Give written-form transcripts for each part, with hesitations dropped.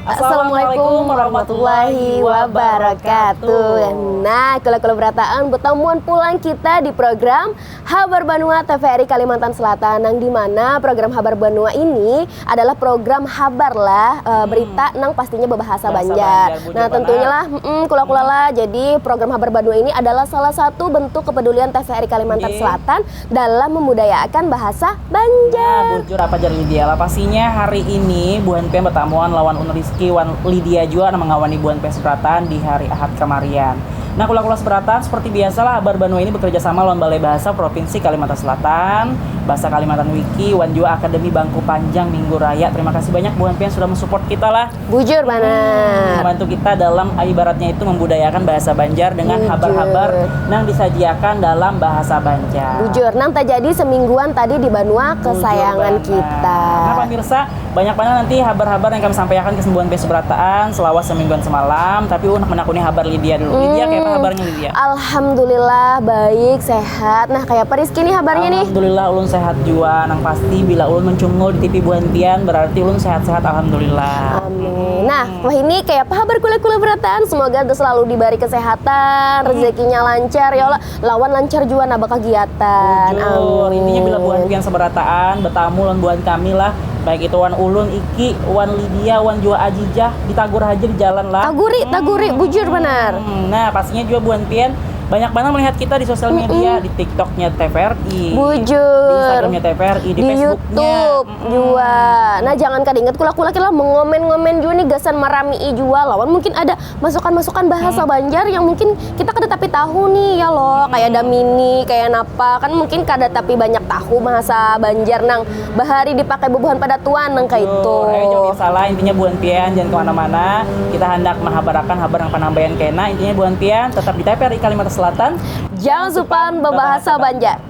Assalamualaikum warahmatullahi wabarakatuh. Nah, kalau berataan bertemuan pulang kita di program Habar Banua TVRI Kalimantan Selatan, yang dimana program Habar Banua ini adalah program habar lah, berita nang pastinya berbahasa Banjar. Nah, tentunya lah kula-kula lah. Jadi program Habar Banua ini adalah salah satu bentuk kepedulian TVRI Kalimantan Selatan dalam membudayakan bahasa Banjar. Nah, bujur apa jadi Lydia lah. Pastinya hari ini Buan Pian bertamuan lawan Rizky Wan Lydia juga mengawani Buan Pian seberatan di hari Ahad kemarian. Nah, kula-kula seberatan seperti biasalah Habar Banua ini bekerja sama lawan Balai Bahasa Provinsi Kalimantan Selatan, Bahasa Kalimantan Wiki, Wan juga Akademi Bangku Panjang Minggu Raya. Terima kasih banyak Buan Pian sudah mensupport kita lah. Bujur benar. Membantu kita dalam ibaratnya itu membudayakan bahasa Banjar dengan habar-habar yang disajiakan dalam bahasa Banjar. Bujur, nang tak jadi semingguan tadi di Banua kesayangan kita. Nah, pemirsa, banyak banget nanti habar-habar yang kami sampaikan ke Buan Pian seberataan selawas semingguan semalam. Tapi untuk menakuni habar Lydia dulu. Lydia, kayak apa habarnya Lydia? Alhamdulillah baik, sehat. Nah, kayak apa Rizky nih habarnya nih? Alhamdulillah ulun sehat juga. Nang pasti bila ulun mencungul di TV Buan Pian berarti ulun sehat-sehat alhamdulillah. Amin. Nah, wah ini kayak apa habar kula-kula berataan? Semoga selalu diberi kesehatan, rezekinya lancar ya Allah. Lawan lancar juga nabak kegiatan. Amin. Intinya bila Buan Pian seberataan bertamu lawan Buan kami lah. Baik itu Wan Ulun, Iki, Wan Lydia, Wan Jua Ajijah, ditagur aja di jalan lah. Taguri, bujur benar. Nah, pastinya juga Buan Pian banyak banget melihat kita di sosial media, di TikToknya TVRI, bujur, di Instagramnya TVRI, di Facebooknya, YouTube juga. Nah, jangan kadinget kula-kula kita mengomen-ngomen juga nih gasan marami juga lawan mungkin ada masukan-masukan bahasa Banjar yang mungkin kita kada tapi tahu nih ya loh, kayak damini, kayak napa kan mungkin kada tapi banyak tahu bahasa Banjar nang bahari dipakai bubuhan pada tuan nang kayak itu. Jangan salah, intinya Buan Pian jangan kemana-mana. Kita hendak menghabarkan habar yang penambahan kena. Intinya Buan Pian tetap di TVRI Kalimantan Selatan. Jangan supan berbahasa Banjar.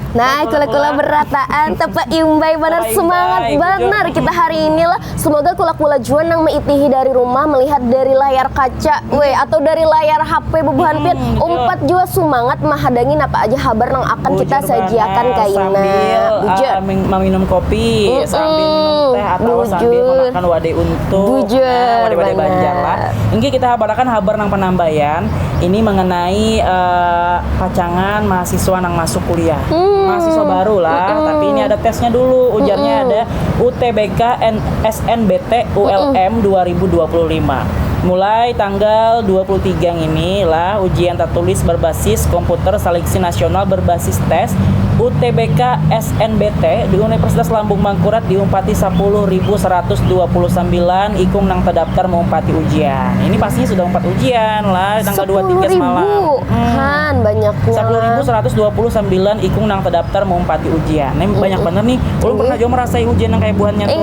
Nah, kula-kula berataan tepat imbai benar, semangat benar kita hari inilah. Semoga kula-kula juan yang meitihi dari rumah melihat dari layar kaca atau dari layar HP bubuhan Pian umpat juga semangat mahadangin apa aja habar yang akan kita sajiakan kaina. Bujur meminum kopi, sambil minum teh atau sambil memakan wadai untuk wadai Banjar lah. Ini kita habarkan habar yang penambahan ini mengenai pacangan mahasiswa yang masuk kuliah. Mahasiswa baru lah, tapi ini ada tesnya dulu. Ujarnya ada UTBK SNBT ULM 2025. Mulai tanggal 23 ini lah ujian tertulis berbasis komputer seleksi nasional berbasis tes UTBK SNBT di Universitas Lambung Mangkurat diumpati 10.129 ikung nang terdaftar mengumpati ujian. Ini pastinya sudah umpat ujian lah tanggal 23 semalam. Han banyaknya 10.129 ikung nang terdaftar mengumpati ujian. Ini banyak banget nih. Ulun pernah juga merasai ujian yang kayak buahannya tuh.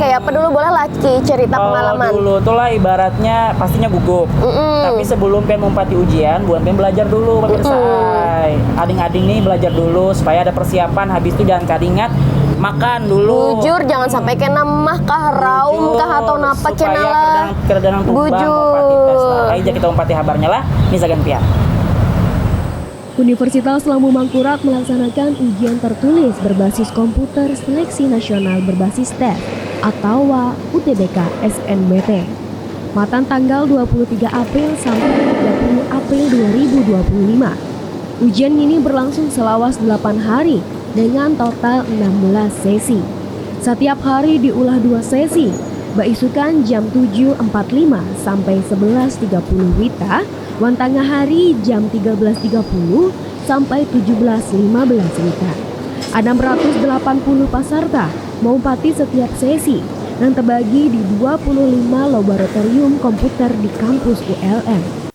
Kayak apa dulu boleh laki cerita pengalaman. Dulu tuh lah ibaratnya pastinya gugup. Tapi sebelum Pian mengumpati ujian, Buan Pian belajar dulu pemirsa. Ading-ading nih belajar dulu supaya ada persiapan. Habis itu jangan kadingat makan dulu. Bujur, jangan sampai kena mah kah raum kah atau napa kena lah. Keredangan bujur. Ayo kita umpati habarnya lah. Misalkan Pian. Universitas Lambung Mangkurat melaksanakan ujian tertulis berbasis komputer seleksi nasional berbasis tes atau UTBK SNBT. Matan tanggal 23 April sampai 30 April 2025. Ujian ini berlangsung selawas 8 hari dengan total 16 sesi. Setiap hari diulah 2 sesi, beisukan jam 7.45 sampai 11.30 WITA, wan tengah hari jam 13.30 sampai 17.15 WITA. Ada 680 peserta mengumpati setiap sesi yang terbagi di 25 laboratorium komputer di kampus ULM.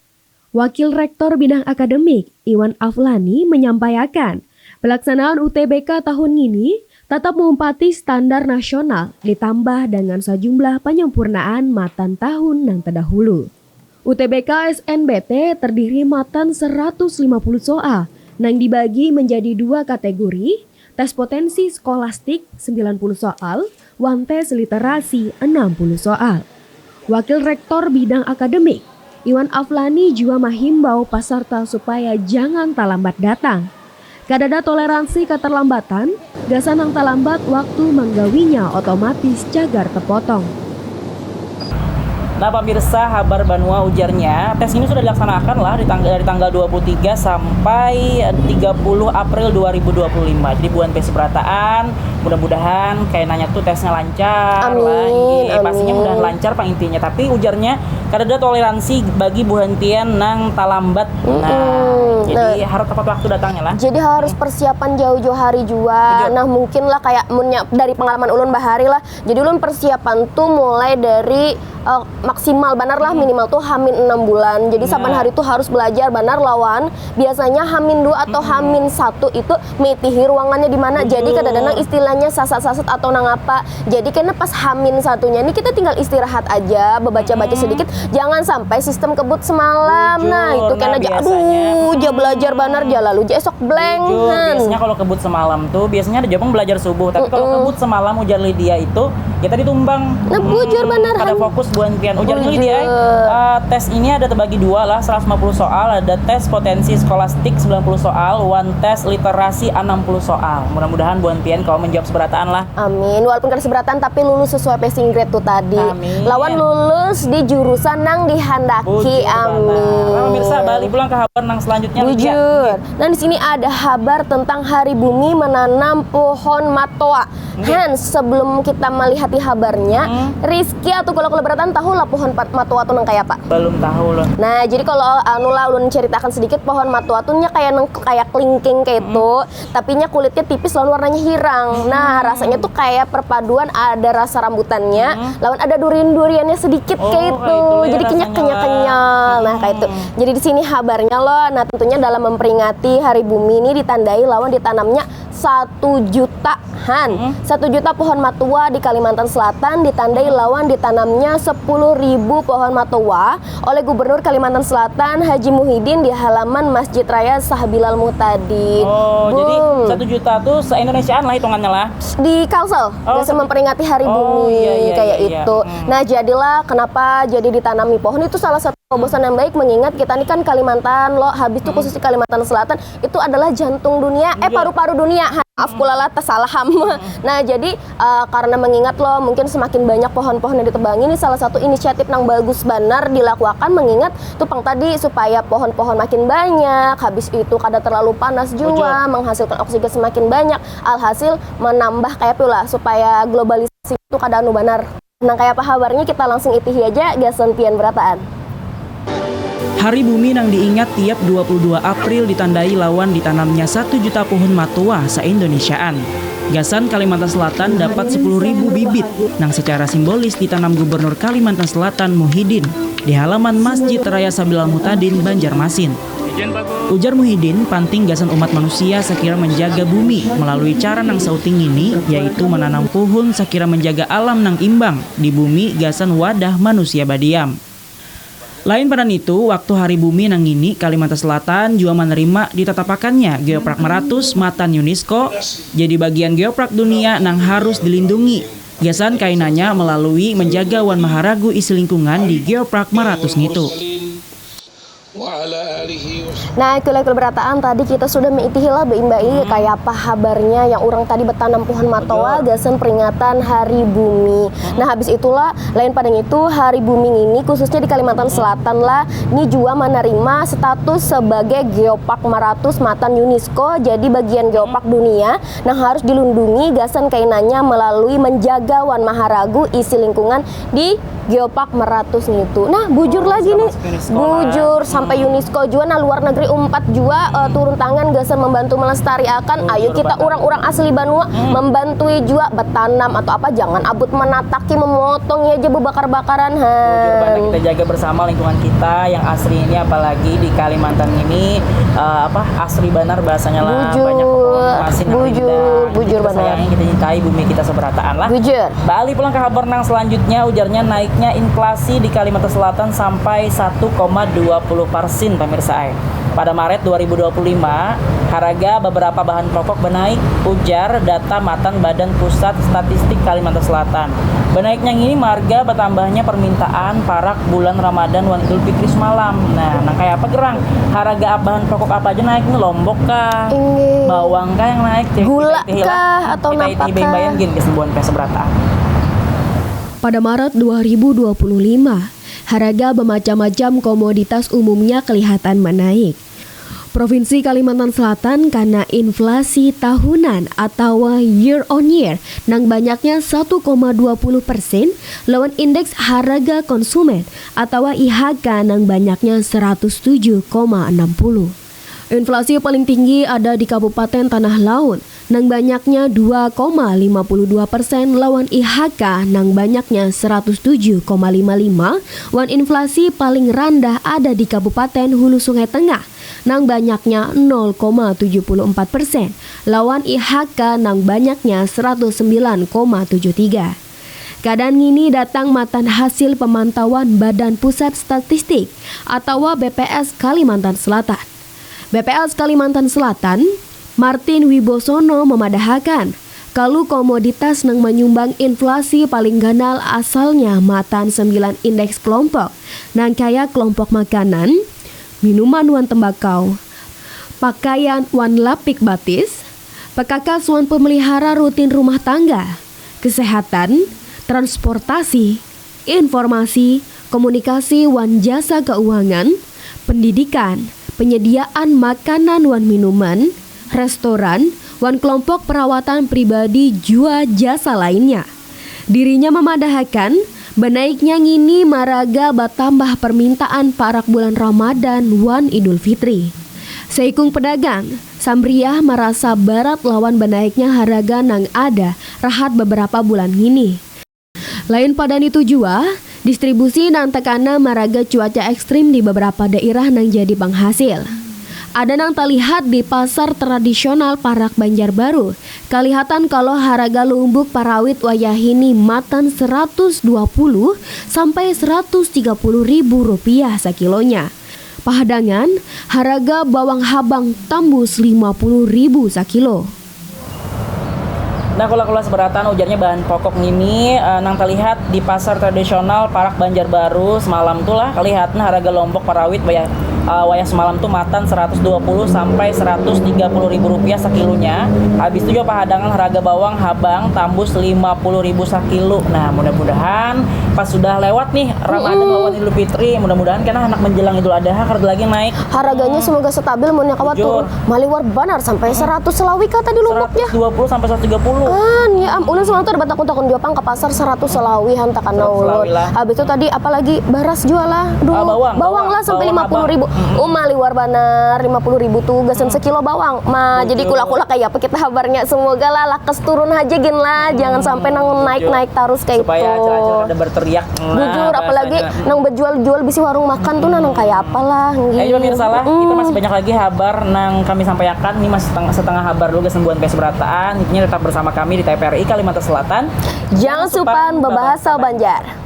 Wakil Rektor Bidang Akademik Iwan Aflani menyampaikan, pelaksanaan UTBK tahun ini tetap mengumpati standar nasional ditambah dengan sejumlah penyempurnaan matan tahun yang terdahulu. UTBK SNBT terdiri matan 150 soal Nang dibagi menjadi 2 kategori, tes potensi skolastik 90 soal, one tes literasi 60 soal. Wakil Rektor Bidang Akademik, Iwan Aflani juga menghimbau peserta supaya jangan terlambat datang. Kadada toleransi keterlambatan, gasan yang terlambat waktu menggawinya otomatis cagar terpotong. Nah pemirsa, Habar Banua ujarnya tes ini sudah dilaksanakan lah dari tanggal 23 sampai 30 April 2025. Jadi bukan tes berataan, mudah-mudahan kayak nanya tuh tesnya lancar. Amin, lah. Pastinya mudah lancar pak intinya. Tapi ujarnya kadada toleransi bagi buhantian nang talambat. Jadi harus tepat waktu datangnya lah. Jadi harus persiapan jauh-jauh hari juga. Nah mungkin lah kayak dari pengalaman ulun bahari lah. Jadi ulun persiapan tuh mulai dari maksimal banar lah minimal tuh H-6 bulan. Jadi saban hari tuh harus belajar banar lawan. Biasanya H-2 atau H-1 itu mitihi ruangannya di mana. Jadi kadang-kadang istilahnya sasat-sasat atau nang apa. Jadi karena pas H-1-nya ini kita tinggal istirahat aja, baca-baca sedikit. Jangan sampai sistem kebut semalam. Nah itu karena belajar banar lalu esok blank. Biasanya kalau kebut semalam tuh biasanya ada jawaban belajar subuh. Tapi kalau kebut semalam ujar Lydia itu kita ditumbang. Nah bujur banar. Ada fokus buantian ujarnya Lydia. Tes ini ada terbagi 2 lah, 150 soal. Ada tes potensi skolastik 90 soal, one tes literasi 60 soal. Mudah-mudahan buantian kalau menjawab seberataan lah. Amin. Walaupun kan seberatan tapi lulus sesuai passing grade tuh tadi. Amin. Lawan lulus di jurusan nang dihandaki. Amin. Nah, pemirsa balik pulang ke Habar nang selanjutnya. Bujur. Nah di sini ada kabar tentang Hari Bumi menanam pohon matoa. Sebelum kita melihat habarnya, Rizky atau kalau beratan tahu lah pohon matoa tuh nang kayak apa? Belum tahu loh. Nah jadi kalau ulun ceritakan sedikit, pohon matoa tuh kayak kelingking kayak itu, tapi kulitnya tipis lalu warnanya hirang. Nah rasanya tuh kayak perpaduan, ada rasa rambutannya, lawan ada durian-duriannya sedikit kayak itu. Jadi kenyal. Nah kayak itu. Jadi di sini kabarnya loh. Nah tentunya dalam memperingati Hari Bumi ini ditandai lawan ditanamnya 1 juta 1 juta pohon matua di Kalimantan Selatan, ditandai lawan ditanamnya 10.000 pohon matua oleh Gubernur Kalimantan Selatan Haji Muhyiddin di halaman Masjid Raya Sahbilal Muhtadin. Jadi 1 juta tuh se-Indonesiaan lah hitungannya lah. Di Kalsel, biasa memperingati Hari Bumi kayak itu. Nah jadilah kenapa jadi ditanami pohon itu salah satu terobosan yang baik, mengingat kita ini kan Kalimantan loh, habis itu khusus di Kalimantan Selatan itu adalah jantung dunia, paru-paru dunia. Maaf kulala salah Nah jadi karena mengingat loh mungkin semakin banyak pohon-pohon yang ditebang, ini salah satu inisiatif yang bagus banar dilakukan, mengingat tupang tadi supaya pohon-pohon makin banyak, habis itu kada terlalu panas juga, menghasilkan oksigen semakin banyak, alhasil menambah kayak pula supaya globalisasi itu kada anu banar. Nah kayak apa kabarnya kita langsung itihi aja gasan pian berataan. Hari Bumi nang diingat tiap 22 April ditandai lawan ditanamnya 1 juta pohon matua se-Indonesiaan. Gasan Kalimantan Selatan dapat 10.000 bibit nang secara simbolis ditanam Gubernur Kalimantan Selatan Muhyiddin di halaman Masjid Raya Sahbilal Muhtadin, Banjarmasin. Ujar Muhyiddin, panting gasan umat manusia sekira menjaga bumi melalui cara nang sauting ini, yaitu menanam pohon sekira menjaga alam nang imbang di bumi gasan wadah manusia badiam. Lain pada itu, waktu Hari Bumi nang ini, Kalimantan Selatan juga menerima ditetapakannya Geoprak Meratus Matan UNESCO jadi bagian geoprak dunia nang harus dilindungi. Gasan kainannya melalui menjaga wan maharagu isi lingkungan di Geoprak Meratus itu. Nah, kula-kula berataan tadi kita sudah meitihilah Mbak kayak apa kabarnya yang orang tadi bertanam pohon matoa gasan peringatan Hari Bumi. Nah, habis itulah lain pada itu Hari Bumi ini khususnya di Kalimantan Selatan lah ini juga menerima status sebagai Geopark Meratus Matan UNESCO, jadi bagian geopark dunia. Nah, harus dilindungi gasan kainannya melalui menjaga wan maharagu isi lingkungan di Geopark Meratus itu. Nah, bujur lagi nih. Bujur sampai UNESCO juga nah luar negeri umpat juga turun tangan gasan membantu melestarikan. Ayo kita orang-orang asli Banua membantui juga bertanam atau apa, jangan abut menataki memotong ya aja berbakar-bakaran. Kita jaga bersama lingkungan kita yang asli ini, apalagi di Kalimantan ini asli banar bahasanya lah. Banyak asin bujur banar. Sayangnya kita cintai bumi kita seberataan lah. Bujur. Balik pulang ke kabar nang selanjutnya, ujarnya naiknya inflasi di Kalimantan Selatan sampai 1,20% pemirsa. Pada Maret 2025, harga beberapa bahan pokok menaik, ujar data Matan Badan Pusat Statistik Kalimantan Selatan. Menaiknya ini marga bertambahnya permintaan parak bulan Ramadan wan Idul Fitri semalam. Nah, kayak apa gerang? Harga bahan pokok apa aja naik nih? Lombok kah? Bawang kah yang naik? Gula kah? Atau nafkah? Bayang gini kesembuhan seberapa? Pada Maret 2025, harga bermacam-macam komoditas umumnya kelihatan menaik. Provinsi Kalimantan Selatan karena inflasi tahunan atau year on year nang banyaknya 1,20% lawan indeks harga konsumen atau IHK nang banyaknya 107,60. Inflasi paling tinggi ada di Kabupaten Tanah Laut nang banyaknya 2,52% lawan IHK nang banyaknya 107,55. Wan inflasi paling rendah ada di Kabupaten Hulu Sungai Tengah nang banyaknya 0,74% lawan IHK nang banyaknya 109,73. Keadaan ini datang matan hasil pemantauan Badan Pusat Statistik atau BPS Kalimantan Selatan. BPS Kalimantan Selatan, Martin Wibosono memadahakan kalau komoditas nang menyumbang inflasi paling ganal asalnya matan 9 indeks kelompok nang kaya kelompok makanan, minuman wan tembakau, pakaian wan lapik batis, pekakas wan pemelihara rutin rumah tangga, kesehatan, transportasi, informasi, komunikasi wan jasa keuangan, pendidikan, penyediaan makanan wan minuman, restoran, wan kelompok perawatan pribadi jua jasa lainnya. Dirinya memadahakan benaiknya ngini maraga batambah permintaan parak bulan Ramadan wan Idul Fitri. Seikung pedagang, Samriah merasa barat lawan benaiknya harga nang ada rahat beberapa bulan ini. Lain padan itu jua, distribusi nang tekana maraga cuaca ekstrim di beberapa daerah nang jadi penghasil. Ada nang terlihat di pasar tradisional Parak Banjarbaru. Kelihatan kalau harga lumbuk parawit wayahini matan 120 sampai 130 ribu rupiah sekilonya. Pahadangan, harga bawang habang tembus 50 ribu sekilo. Nah, kalau seberatan ujarnya bahan pokok ini nang terlihat di pasar tradisional Parak Banjarbaru semalam tuh lah kelihatan harga lombok parawit wayah semalam tuh matan 120 sampai 130 ribu rupiah sekilonya. Habis itu juga pahadangan harga bawang habang tambus 50 ribu sekilo. Nah, mudah-mudahan pas sudah lewat nih Ramadan lawan Idul Fitri, mudah-mudahan karena anak menjelang Idul Adha harga lagi naik. Harganya semoga stabil mun kawa turun. Maliwar banar sampai 100 selawi kata di lomboknya. 120 sampai 130. Ya ulun semalam tuh ada takun-takun jual ke pasar 100 selawi hantakan ulun. Habis itu tadi apalagi baras jual lah. Bawang lah sampai 50 ribu. Maliwar banar 50 ribu tuh gasan sekilo bawang. Jadi kula-kula kayak apa kita kabarnya semoga lah lakas turun aja gin lah. Jangan sampai nang naik-naik terus kayak supaya itu. Supaya ada berteriak. Jujur apalagi nang berjual-jual bisi warung makan tuh nang kayak apalah. Ayo pemirsa lah, kita masih banyak lagi kabar nang kami sampaikan. Ini masih setengah kabar dulu kesembuhan berataan. Intinya tetap bersama kami di TVRI Kalimantan Selatan. Jangan supan berbahasa Banjar.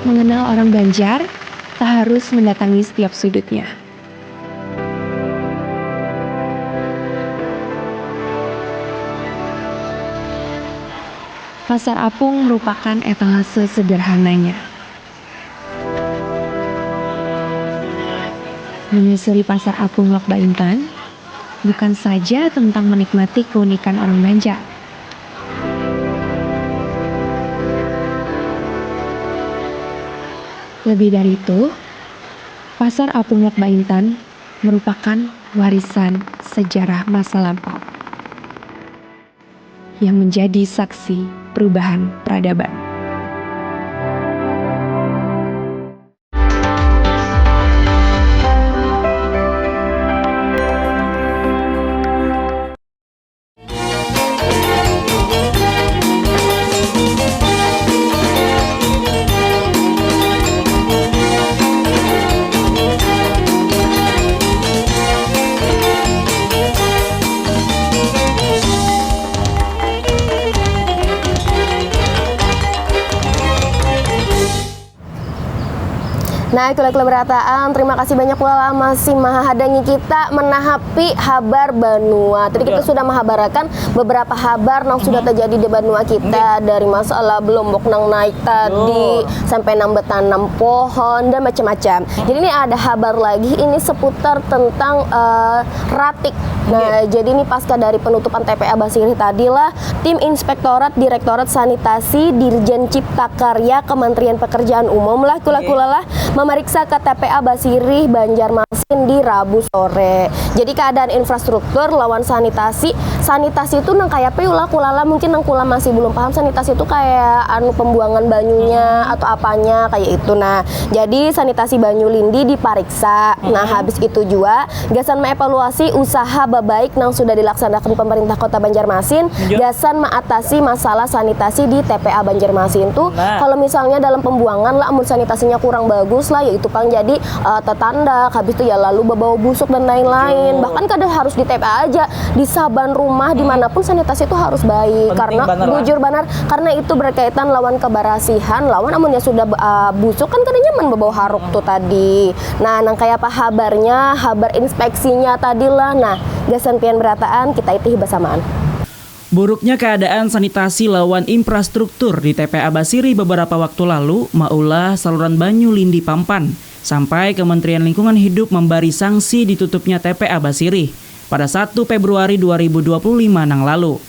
Mengenal orang Banjar, tak harus mendatangi setiap sudutnya. Pasar Apung merupakan etalase sederhananya. Menyusuri Pasar Apung Lok Baintan bukan saja tentang menikmati keunikan orang Banjar. Lebih dari itu, Pasar Apung Lok Baintan merupakan warisan sejarah masa lampau yang menjadi saksi perubahan peradaban. Nah, kula-kula berataan, terima kasih banyak pula masih mahadangi kita menahapi habar Banua. Tadi kita sudah mahabarakan beberapa habar yang sudah terjadi di Banua kita, dari masalah Lombok nang naik tadi sampai nang betanam pohon dan macam-macam. Jadi ini ada habar lagi, ini seputar tentang Ratik. Nah, jadi ini pasca dari penutupan TPA Basiri tadilah, tim Inspektorat Direktorat Sanitasi Dirjen Cipta Karya Kementerian Pekerjaan Umum lah kula-kula lah memeriksa ke TPA Basiri Banjarmasin di Rabu sore. Jadi keadaan infrastruktur lawan sanitasi itu nang kayak ulah kulala, mungkin nang kula masih belum paham sanitasi itu kayak pembuangan banyunya atau apanya kayak itu. Nah, jadi sanitasi Banyu Lindi dipariksa. Nah, habis itu juga gasan mengevaluasi usaha baik nang sudah dilaksanakan pemerintah Kota Banjarmasin, gasan mengatasi masalah sanitasi di TPA Banjarmasin tuh. Kalau misalnya dalam pembuangan lah amun sanitasinya kurang bagus lah, yaitu pang jadi tetandak, habis itu ya lalu berbau busuk dan lain-lain. Bahkan kadang harus di TPA aja, di saban rumah dimanapun sanitasi itu harus baik. Penting Karena bujur banar, karena itu berkaitan lawan kebersihan, lawan amunnya sudah busuk kan kadang nyaman berbau haruk tuh tadi. Nah, nang kayak apa habarnya, habar inspeksinya tadilah. Nah, gasan pian berataan kita itih bersamaan. Buruknya keadaan sanitasi lawan infrastruktur di TPA Basiri beberapa waktu lalu maulah saluran Banyu Lindi Pampan, sampai Kementerian Lingkungan Hidup memberi sanksi ditutupnya TPA Basiri pada 1 Februari 2025 nang lalu.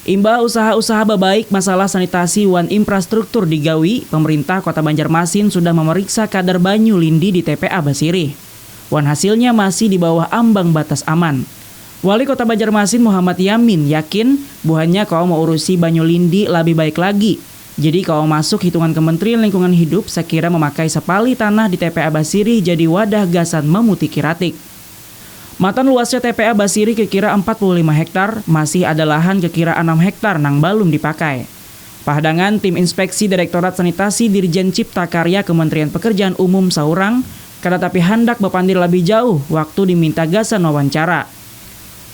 Imbau usaha-usaha baik masalah sanitasi wan infrastruktur digawi, pemerintah Kota Banjarmasin sudah memeriksa kadar Banyu Lindi di TPA Basiri. Wan hasilnya masih di bawah ambang batas aman. Wali Kota Banjarmasin Muhammad Yamin yakin buahnya kau mau urusi Banyu Lindi lebih baik lagi. Jadi kau masuk hitungan Kementerian Lingkungan Hidup sekira memakai sepali tanah di TPA Basiri jadi wadah gasan memutiki Ratik. Matan luasnya TPA Basiri kira 45 hektar, masih ada lahan kira 6 hektar nang belum dipakai. Pahadangan tim inspeksi Direktorat Sanitasi Dirjen Cipta Karya Kementerian Pekerjaan Umum Saurang, kada tapi hendak bepandir lebih jauh waktu diminta gasan wawancara.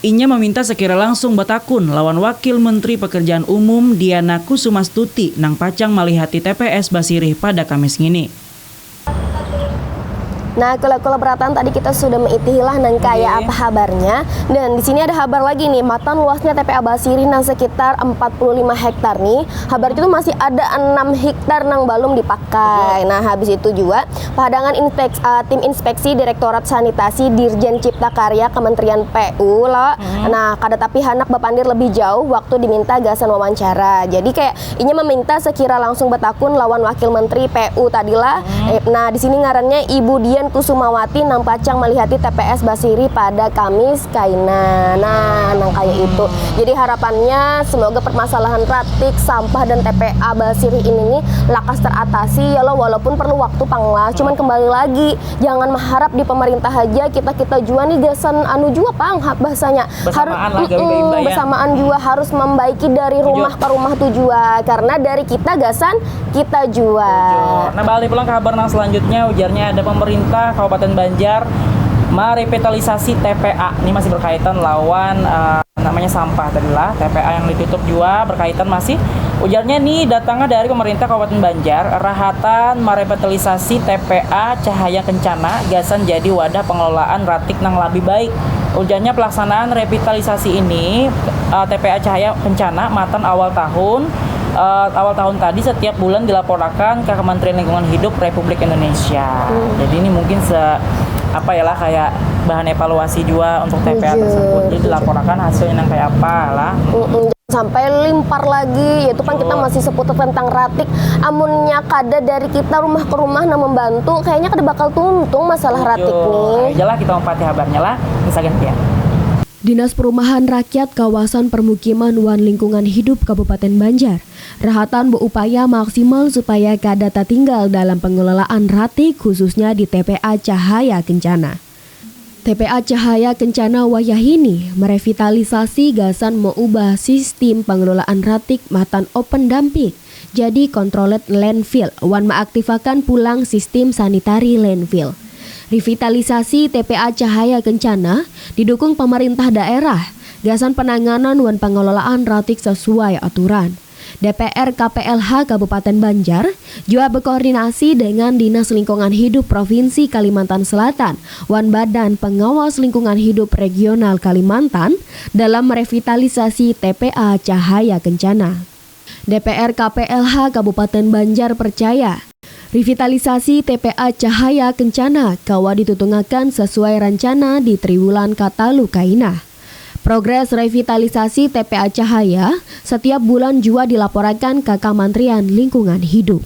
Inya meminta sekira langsung batakun lawan Wakil Menteri Pekerjaan Umum Diana Kusumastuti nang pacang malihati TPS Basiri pada Kamis ngini. Nah, kalau beratan tadi kita sudah mengitilah nang kayak apa habarnya. Dan di sini ada habar lagi nih, matan luasnya TPA Basiri nang sekitar 45 hektar nih. Habar itu masih ada 6 hektar nang belum dipakai. Nah, habis itu juga pahadangan tim inspeksi Direktorat Sanitasi Dirjen Cipta Karya Kementerian PU lah. Nah, kada tapi hendak bepandir lebih jauh waktu diminta gasan wawancara. Jadi kayak inya meminta sekira langsung betakun lawan Wakil Menteri PU tadilah. Nah, di sini ngarannya Ibu Dian Kusumawati nang pacang melihati TPS Basiri pada Kamis kaina. Nah, nang kayak itu. Jadi harapannya semoga permasalahan Ratik, sampah dan TPA Basiri ini nih lakas teratasi ya lo, walaupun perlu waktu panglah. Cuman kembali lagi jangan mengharap di pemerintah aja, kita juga nih gasan juga pang bahasanya harus bersamaan juga harus membaiki dari rumah ke rumah tujuan, karena dari kita gasan kita jual. Nah, balik pulang ke kabar nang selanjutnya, ujarnya ada pemerintah Kabupaten Banjar merevitalisasi TPA. Ini masih berkaitan lawan namanya sampah tadilah. TPA yang ditutup juga berkaitan masih. Ujarnya nih datangnya dari pemerintah Kabupaten Banjar, rahatan merevitalisasi TPA Cahaya Kencana gasan jadi wadah pengelolaan Ratik nang lebih baik. Ujarnya pelaksanaan revitalisasi ini TPA Cahaya Kencana matan awal tahun tadi setiap bulan dilaporkan ke Kementerian Lingkungan Hidup Republik Indonesia. Jadi ini mungkin kayak bahan evaluasi juga untuk TPA tersebut. Jadi dilaporkan hasilnya yang kayak apa lah. Sampai limpar lagi, yaitu kan kita masih seputar tentang Ratik. Amunnya kada dari kita rumah ke rumah nah membantu, kayaknya kada bakal tuntung masalah Ratik nih. Ayolah kita mempati habarnya lah, misalkan ya. Dinas Perumahan Rakyat Kawasan Permukiman wan Lingkungan Hidup Kabupaten Banjar rahatan berupaya maksimal supaya kada tinggal dalam pengelolaan Ratik khususnya di TPA Cahaya Kencana. TPA Cahaya Kencana Wayahini merevitalisasi gasan mengubah sistem pengelolaan Ratik matan open dumping jadi controlled landfill wan mengaktifkan pulang sistem sanitary landfill. Revitalisasi TPA Cahaya Kencana didukung pemerintah daerah, gasan penanganan wan pengelolaan Ratik sesuai aturan. DPR KPLH Kabupaten Banjar juga berkoordinasi dengan Dinas Lingkungan Hidup Provinsi Kalimantan Selatan, Wan Badan Pengawas Lingkungan Hidup Regional Kalimantan dalam merevitalisasi TPA Cahaya Kencana. DPR KPLH Kabupaten Banjar percaya revitalisasi TPA Cahaya Kencana kawa ditutungakan sesuai rencana di Triwulan Katalu Kainah. Progres revitalisasi TPA Cahaya setiap bulan juga dilaporkan ke Kementerian Lingkungan Hidup.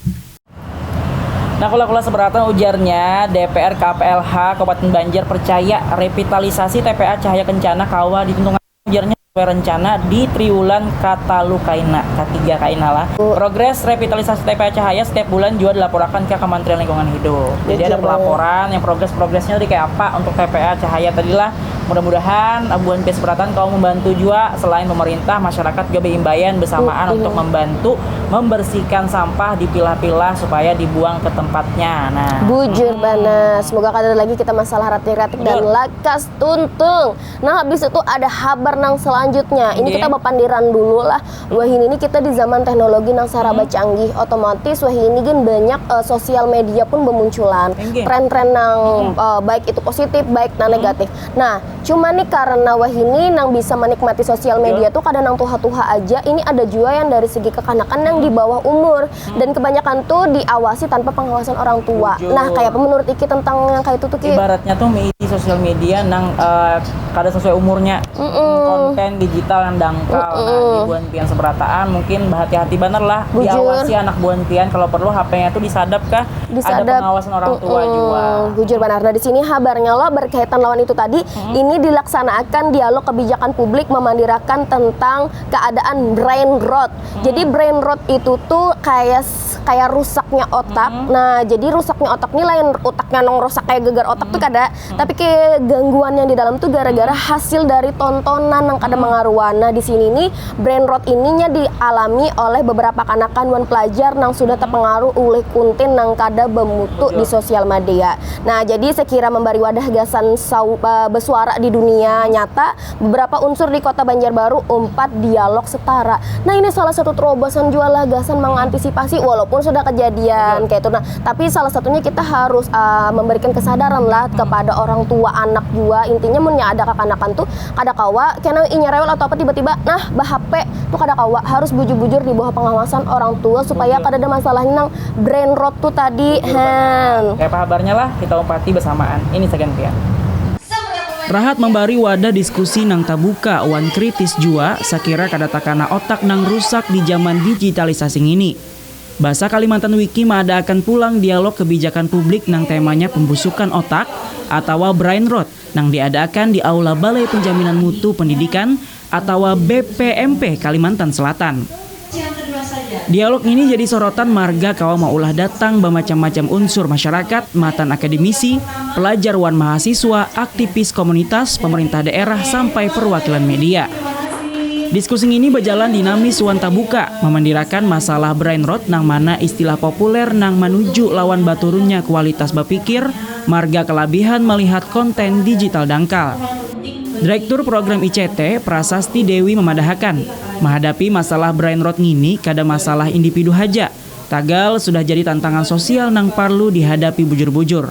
Nah, kula seberatan ujarnya DPR KPLH Kabupaten Banjar percaya revitalisasi TPA Cahaya Kencana kawa ditentukan ujarnya sesuai rencana di Triwulan Katalu Kaina, K3 Kaina lah. Progres revitalisasi TPA Cahaya setiap bulan juga dilaporkan ke Kementerian Lingkungan Hidup. Jadi ada pelaporan yang progresnya kayak apa untuk TPA Cahaya tadilah. Mudah-mudahan Abuan PS Beratan kau membantu juga selain pemerintah, masyarakat juga berimbayan bersamaan untuk membantu membersihkan sampah dipilah-pilah supaya dibuang ke tempatnya. Nah, bujur bana, semoga kada lagi kita masalah ratik-ratik dan lakas tuntung. Nah, habis itu ada kabar nang selanjutnya. Ini kita berpandiran dulu lah. Wah ini kita di zaman teknologi nang saraba canggih, otomatis wah ini kan banyak sosial media pun bermunculan. Tren-tren nang baik itu positif, baik nang negatif. Nah, cuma nih karena wah ini nang bisa menikmati sosial media tuh kadang nang tuha-tuha aja. Ini ada juga yang dari segi kekanakan yang di bawah umur dan kebanyakan tuh diawasi tanpa pengawasan orang tua. Nah, kayak apa menurut Iki tentang yang kayak itu tuh Ki? Ibaratnya tuh media sosial media nang kada sesuai umurnya. Konten digital yang dangkal. Nah, di buan pian seberataan mungkin berhati-hati bener lah. Diawasi anak buan pian kalau perlu HP-nya tuh disadap kah? Ada pengawasan orang tua juga. Bujur benar. Nah, di sini kabarnya lo berkaitan lawan itu tadi. Ini dilaksanakan dialog kebijakan publik memandirakan tentang keadaan brain rot. Jadi brain rot itu tuh kayak rusaknya otak. Nah, jadi rusaknya otak ini lain otaknya nong rusak kayak gegar otak tuh kada, tapi kayak gangguan yang di dalam tuh gara-gara hasil dari tontonan yang kada mengaruhan. Nah, di sini nih brain rot ininya dialami oleh beberapa kanakan wan pelajar yang sudah terpengaruh oleh konten yang kada bermutu di sosial media. Nah, jadi sekira memberi wadah gasan bersuara di dunia nyata, beberapa unsur di Kota Banjarbaru dialog setara. Nah, ini salah satu terobosan jual gasan mengantisipasi walaupun sudah kejadian kayak itu. Nah, tapi salah satunya kita harus memberikan kesadaran lah kepada orang tua anak juga. Intinya munnya ada kekanakan tuh kada kawa kena inya rewel atau apa tiba-tiba nah HP tuh kada kawa harus bujur-bujur di bawah pengawasan orang tua supaya kada ada masalah nang brain rot tuh tadi. Kayak apa kabarnya lah kita umpati bersamaan. Ini segan pian. Rahat membari wadah diskusi nang tabuka wan kritis jua sakira kada takana otak nang rusak di zaman digitalisasi ini. Bahasa Kalimantan Wiki mengadakan pulang dialog kebijakan publik nang temanya pembusukan otak atau brain rot nang diadakan di Aula Balai Penjaminan Mutu Pendidikan atau BPMP Kalimantan Selatan. Dialog ini jadi sorotan marga kawa maulah datang bermacam-macam unsur masyarakat, matan akademisi, pelajar wan mahasiswa, aktivis komunitas, pemerintah daerah, sampai perwakilan media. Diskusi ini berjalan dinamis wan tabuka, memandirakan masalah brain rot nang mana istilah populer nang menuju lawan baturunnya kualitas berpikir, marga kelabihan melihat konten digital dangkal. Direktur Program ICT, Prasasti Dewi memadahakan, menghadapi masalah brain rot ini kada masalah individu haja. Tagal sudah jadi tantangan sosial nang perlu dihadapi bujur-bujur.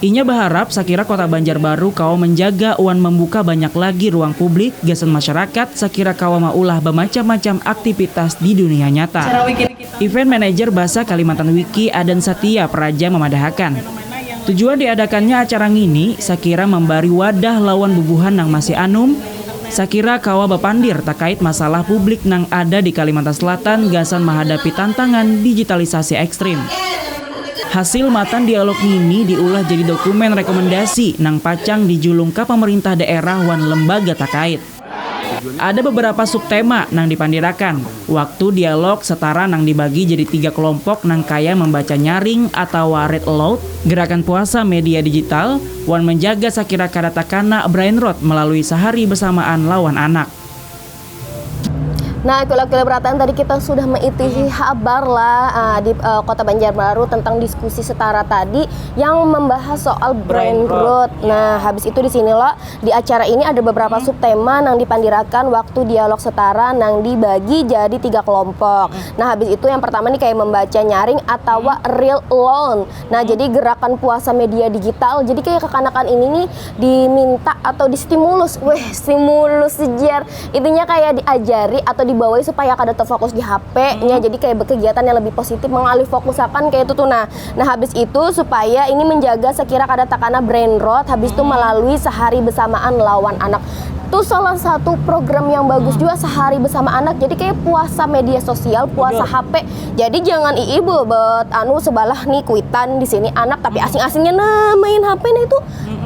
Inya berharap sakira Kota Banjarbaru kau menjaga wan membuka banyak lagi ruang publik gasan masyarakat sakira kau maulah bermacam-macam aktivitas di dunia nyata. Event Manager Bahasa Kalimantan Wiki Adan Satya Praja memadahakan. Tujuan diadakannya acara ini sakira memberi wadah lawan bubuhan nang masih anum, sakira kawa bapandir terkait masalah publik nang ada di Kalimantan Selatan gasan menghadapi tantangan digitalisasi ekstrim. Hasil matan dialog ini diulah jadi dokumen rekomendasi nang pacang dijulung ke pemerintah daerah wan lembaga terkait. Ada beberapa subtema nang dipandirakan. Waktu dialog setara nang dibagi jadi 3 kelompok nang kaya membaca nyaring atau read aloud, gerakan puasa media digital, wan menjaga sakira kadatakana brain rot melalui sehari bersamaan lawan anak. Nah, kula-kula berataan tadi kita sudah mengikuti kabar lah di Kota Banjarbaru tentang diskusi setara tadi yang membahas soal brain rot. Nah, habis itu di sini loh di acara ini ada beberapa subtema yang dipandirakan waktu dialog setara yang dibagi jadi 3 kelompok. Nah, habis itu yang pertama nih kayak membaca nyaring atau real alone. Nah, jadi gerakan puasa media digital. Jadi kayak kekanakan ini nih diminta atau distimulus. Stimulus sejar. Intinya kayak diajari atau dibawahi supaya kada terfokus di HP-nya. Jadi kayak berkegiatan yang lebih positif, mengalih fokusakan kayak itu tuh. Nah, habis itu supaya ini menjaga sekira kada takana brain rot. Habis itu melalui sehari bersamaan lawan anak. Itu salah satu program yang bagus juga, sehari bersama anak. Jadi kayak puasa media sosial, puasa HP. Jadi jangan ibu bet sebalah nih kuitan di sini anak tapi asing-asingnya main HP. Nah itu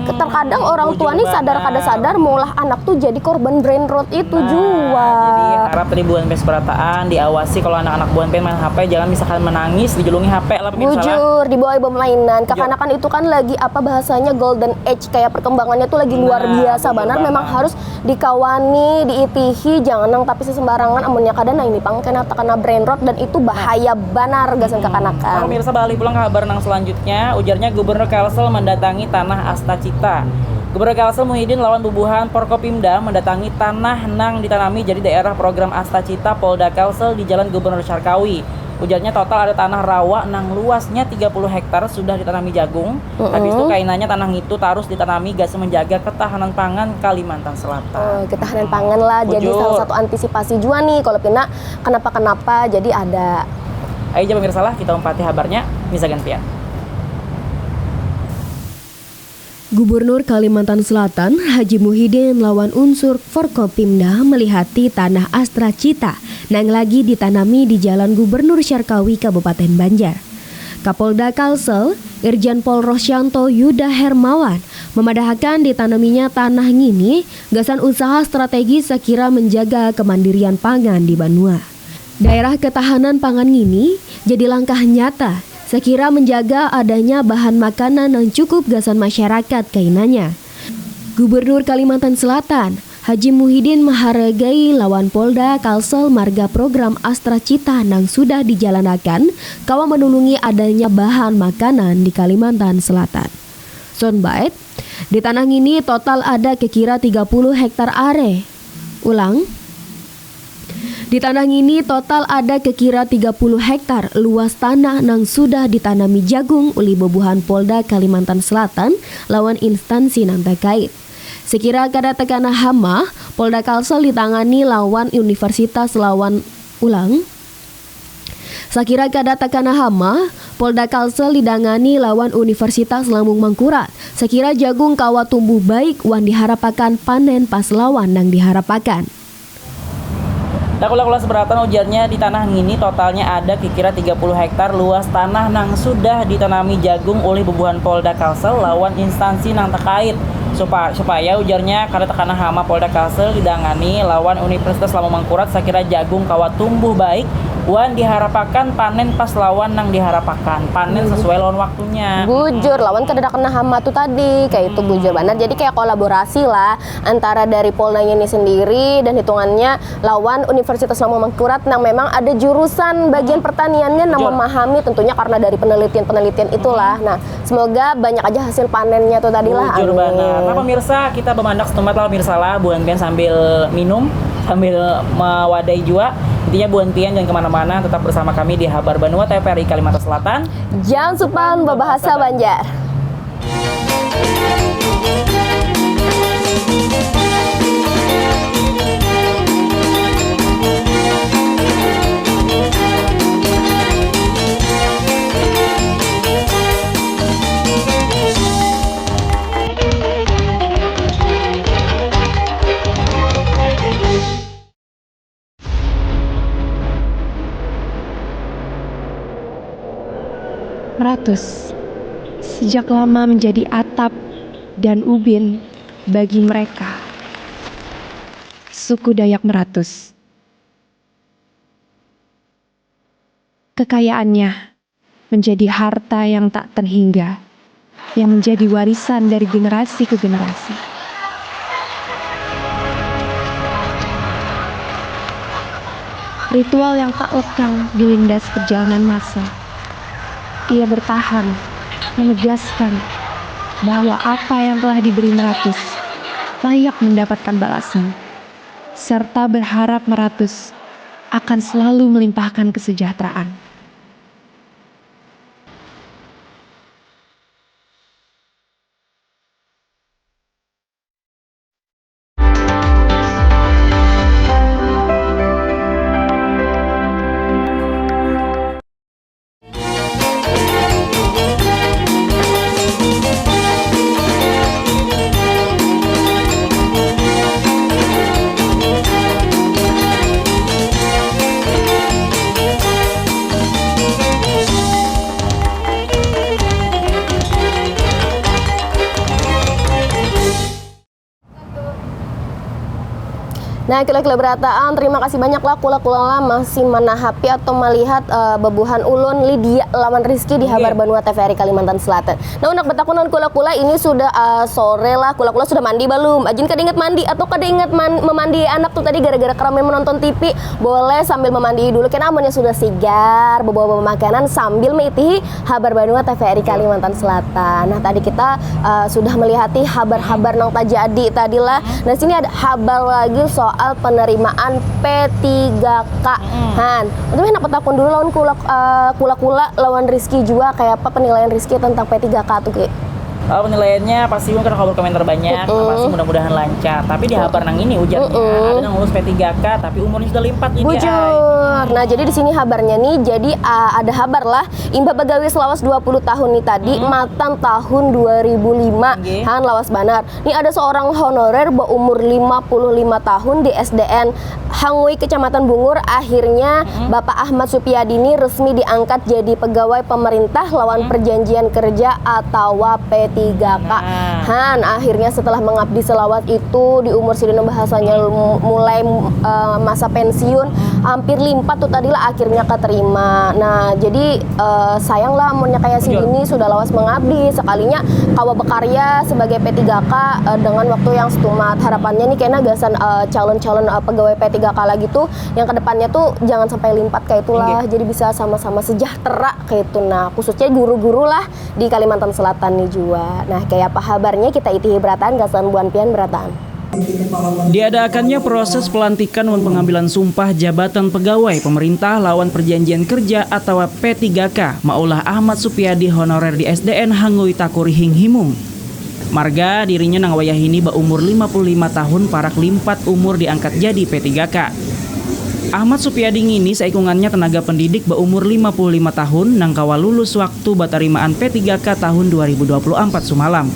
terkadang orang tua nih sadar kada sadar mulah anak tuh jadi korban brain rot itu juga. Jadi harap tadi buan pes berataan diawasi kalau anak-anak buan pen main HP, jangan misalkan menangis dijulungi HP lah pemirsa. Bujur dibawa mainan. Kekanakan itu kan lagi apa bahasanya golden age, kayak perkembangannya tuh lagi luar biasa benar. Memang harus dikawani, diitihi, jangan nang tapi sesembarangan amunnya kadang ini pang kena brain rot dan itu bahaya benar gasan kekanakan. Pemirsa balik pulang kabar nang selanjutnya, ujarnya Gubernur Kalsel mendatangi tanah Astacita. Gubernur Kalsel Muhyiddin lawan bubuhan Porkopimda mendatangi tanah nang ditanami jadi daerah program Astacita Polda Kalsel di Jalan Gubernur Syarkawi. Ujarnya total ada tanah rawa nang luasnya 30 hektar sudah ditanami jagung. Habis itu kainannya tanah itu terus ditanami gas menjaga ketahanan pangan Kalimantan Selatan. Ketahanan pangan lah. Jadi salah satu antisipasi juga nih kalau pina kenapa jadi ada. Ayo pemirsa lah kita umpati kabarnya bisa gantian. Gubernur Kalimantan Selatan Haji Muhyiddin lawan unsur Forkopimda melihati tanah Astacita yang lagi ditanami di Jalan Gubernur Syarkawi Kabupaten Banjar. Kapolda Kalsel Irjen Pol Rosyanto Yuda Hermawan memadahkan ditanaminya tanah ngini gasan usaha strategis sekira menjaga kemandirian pangan di Banua. Daerah ketahanan pangan ngini jadi langkah nyata sekira menjaga adanya bahan makanan yang cukup gasan masyarakat kainannya. Gubernur Kalimantan Selatan Haji Muhyiddin menghargai lawan Polda Kalsel marga program Astacita yang sudah dijalankan kawa menulungi adanya bahan makanan di Kalimantan Selatan. Soundbite, di tanah ini total ada kira 30 hektar are. Di tanah ini total ada kira 30 hektar luas tanah yang sudah ditanami jagung oleh bubuhan Polda Kalimantan Selatan lawan instansi yang terkait. Sekira kada tekana hama, Polda Kalsel ditangani lawan Universitas Sakira kada tekana hama, Polda Kalsel didangani lawan Universitas Lambung Mangkurat. Sekira jagung kawa tumbuh baik wan diharapakan panen pas lawan yang diharapakan. Kula seberatan ujarnya di tanah ini totalnya ada kira 30 hektar luas tanah nang sudah ditanami jagung oleh bubuhan Polda Kalsel lawan instansi nang terkait. Supaya ujarnya kada tekana hama Polda Kalsel didangani lawan Universitas Lambung Mangkurat sekira jagung kawa tumbuh baik wan diharapakan panen pas lawan nang diharapakan panen sesuai lawan waktunya. Bujur lawan kada kena hama tuh tadi kayak itu bujur benar. Jadi kayak kolaborasi lah antara dari Poldanya ini sendiri dan hitungannya lawan Universitas Lambung Mangkurat yang memang ada jurusan bagian pertaniannya yang memahami tentunya karena dari penelitian itulah. Nah, semoga banyak aja hasil panennya tuh tadi lah. Bujur benar. Nah, pemirsa kita bemandak setempat lah pemirsa lah buan pian sambil minum sambil mewadai juga. Intinya buan pian jangan kemana-mana, tetap bersama kami di Habar Banua TVRI Kalimantan Selatan. Jangan supan berbahasa Banjar. Meratus sejak lama menjadi atap dan ubin bagi mereka, suku Dayak Meratus. Kekayaannya menjadi harta yang tak terhingga, yang menjadi warisan dari generasi ke generasi. Ritual yang tak lekang dilindas perjalanan masa. Ia bertahan, menegaskan bahwa apa yang telah diberi Meratus layak mendapatkan balasan, serta berharap Meratus akan selalu melimpahkan kesejahteraan. Nah, kula-kula berataan, terima kasih banyak lah kula-kula masih menahapi atau melihat bebuhan ulun Lydia lawan Rizky di Habar Banua TVRI Kalimantan Selatan. Nah, untuk betakunan kula-kula ini sudah sore lah, kula-kula sudah mandi belum? Ajin kada ingat mandi atau kada ingat memandi anak tuh tadi gara-gara keramai menonton TV? Boleh sambil memandi dulu, kan amunnya sudah sigar, bawa-bawa makanan sambil mengikuti Habar Banua TVRI Kalimantan Selatan. Nah, tadi kita sudah melihati habar-habar nang tajadi tadi lah. Nah, sini ada habar lagi soal penerimaan P3K. Han, tapi enak petakun dulu lawan kula-kula lawan Rizky juga kayak apa penilaian Rizky tentang P3K tuh Ki? Penilaiannya pasti mungkin kalau komentar banyak, pasti mudah-mudahan lancar. Tapi di habar nang ini ujarnya ada yang lulus P3K tapi umurnya sudah 4 ini. Bujur. Nah, jadi di sini habarnya nih, jadi ada habar lah imba begawi selawas 20 tahun nih tadi matan tahun 2005. Han lawas banar. Nih ada seorang honorer berumur 55 tahun di SDN Hangui Kecamatan Bungur, akhirnya Bapak Ahmad Supyadi ini resmi diangkat jadi pegawai pemerintah lawan perjanjian kerja atau P3K. Han, akhirnya setelah mengabdi selawat itu di umur sidina bahasanya mulai masa pensiun hampir limpat tuh tadilah akhirnya keterima. Nah, jadi sayang lah amunnya kayak si ini sudah lawas mengabdi sekalinya kawa bekarya sebagai P3K dengan waktu yang setumat. Harapannya nih kayaknya gasan calon-calon pegawai P3K lagi tuh yang kedepannya tuh jangan sampai limpat kayak itulah. Jadi bisa sama-sama sejahtera kayak itu. Nah, khususnya guru-guru lah di Kalimantan Selatan nih juga. Nah, kayak apa kabarnya kita itihi berataan gasan buan pian berataan. Diadakannya proses pelantikan dan pengambilan sumpah jabatan pegawai pemerintah lawan perjanjian kerja atau P3K Maulah Ahmad Supyadi honorer di SDN Hangui Takuri Himung. Marga dirinya nang wayah ini berumur 55 tahun parak limpat umur diangkat jadi P3K. Ahmad Supyadi ini seikungannya tenaga pendidik berumur 55 tahun nang kawa lulus waktu batarimaan P3K tahun 2024 sumalam.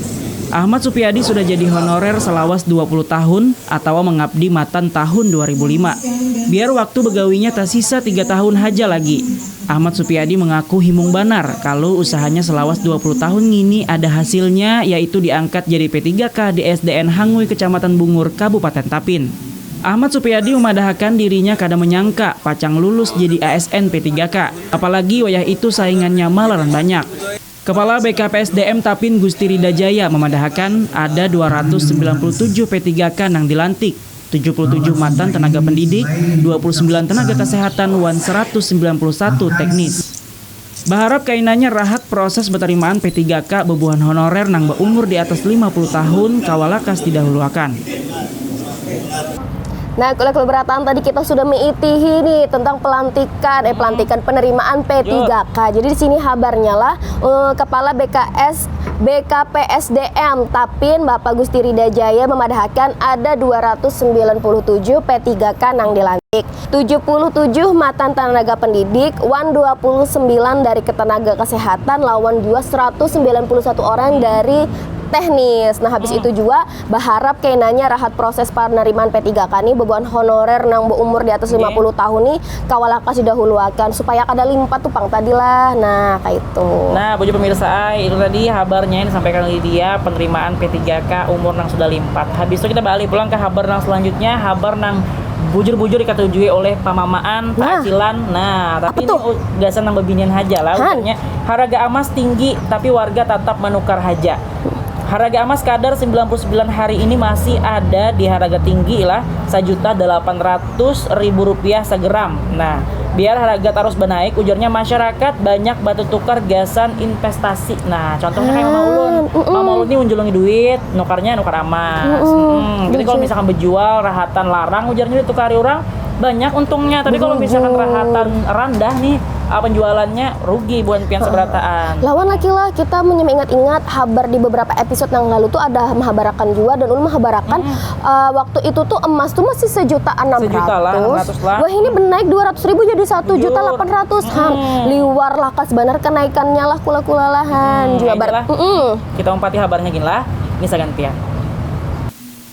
Ahmad Supyadi sudah jadi honorer selawas 20 tahun atau mengabdi matan tahun 2005. Biar waktu begawinya tersisa 3 tahun haja lagi. Ahmad Supyadi mengaku himung banar kalau usahanya selawas 20 tahun ini ada hasilnya, yaitu diangkat jadi P3K di SDN Hangui Kecamatan Bungur, Kabupaten Tapin. Ahmad Supyadi memadahkan dirinya kada menyangka pacang lulus jadi ASN P3K, apalagi wayah itu saingannya malaran banyak. Kepala BKPSDM Tapin Gusti Rida Jaya memadahkan ada 297 P3K nang dilantik, 77 matan tenaga pendidik, 29 tenaga kesehatan, 191 teknis. Berharap kainannya rahat proses penerimaan P3K bebuhan honorer nang berumur di atas 50 tahun kawalakas didahuluakan. Nah, kalau berataan tadi kita sudah mengitihi nih tentang pelantikan penerimaan P3K. Jadi di sini kabarnya lah Kepala BKPSDM Tapin Bapak Gusti Rida Jaya memadahkan ada 297 P3K nang dilantik, 77 matan tenaga pendidik, 129 dari ketenaga kesehatan, lawan 191 orang dari teknis. Nah, habis itu juga berharap kainanya rahat proses penerimaan P3K nih bebuan honorer nang berumur di atas 50 tahun nih kawalakas didahuluakan supaya kada limpat tuh pang tadi lah. Nah, kayak itu. Nah, buju pemirsa, itu tadi kabarnya yang disampaikan Lydia penerimaan P3K umur nang sudah limpat. Habis itu kita balik pulang ke kabar nang selanjutnya, kabar nang bujur-bujur diketujui oleh pamamaan, tacilan. Nah, tapi ini gasan nang bebinian haja lah. Ujarnya harga emas tinggi tapi warga tetap menukar haja. Harga emas kadar 99 hari ini masih ada di harga tinggi lah Rp1.800.000 segram. Nah, biar harga terus naik, ujarnya masyarakat banyak batu tukar gasan investasi. Nah, contohnya kayak Mama Ulun nih unjulungi duit, nukarnya nukar emas. Jadi kalau misalkan berjual rahatan larang, ujarnya ditukari orang banyak untungnya. Tapi kalau misalkan rahatan rendah nih, penjualannya rugi buat pian seberataan. Lawan laki lah kita ingat-ingat habar di beberapa episode yang lalu tuh ada mahabarakan juga, dan ulun mahabarakan waktu itu tuh emas tuh masih 1.600.000. Wah, ini menaik 200.000 jadi 1.800.000. Liwar lah kas benar kenaikannya lah kula-kulalahan juga bar. Kita umpati habarnya gini lah. Ini segantian.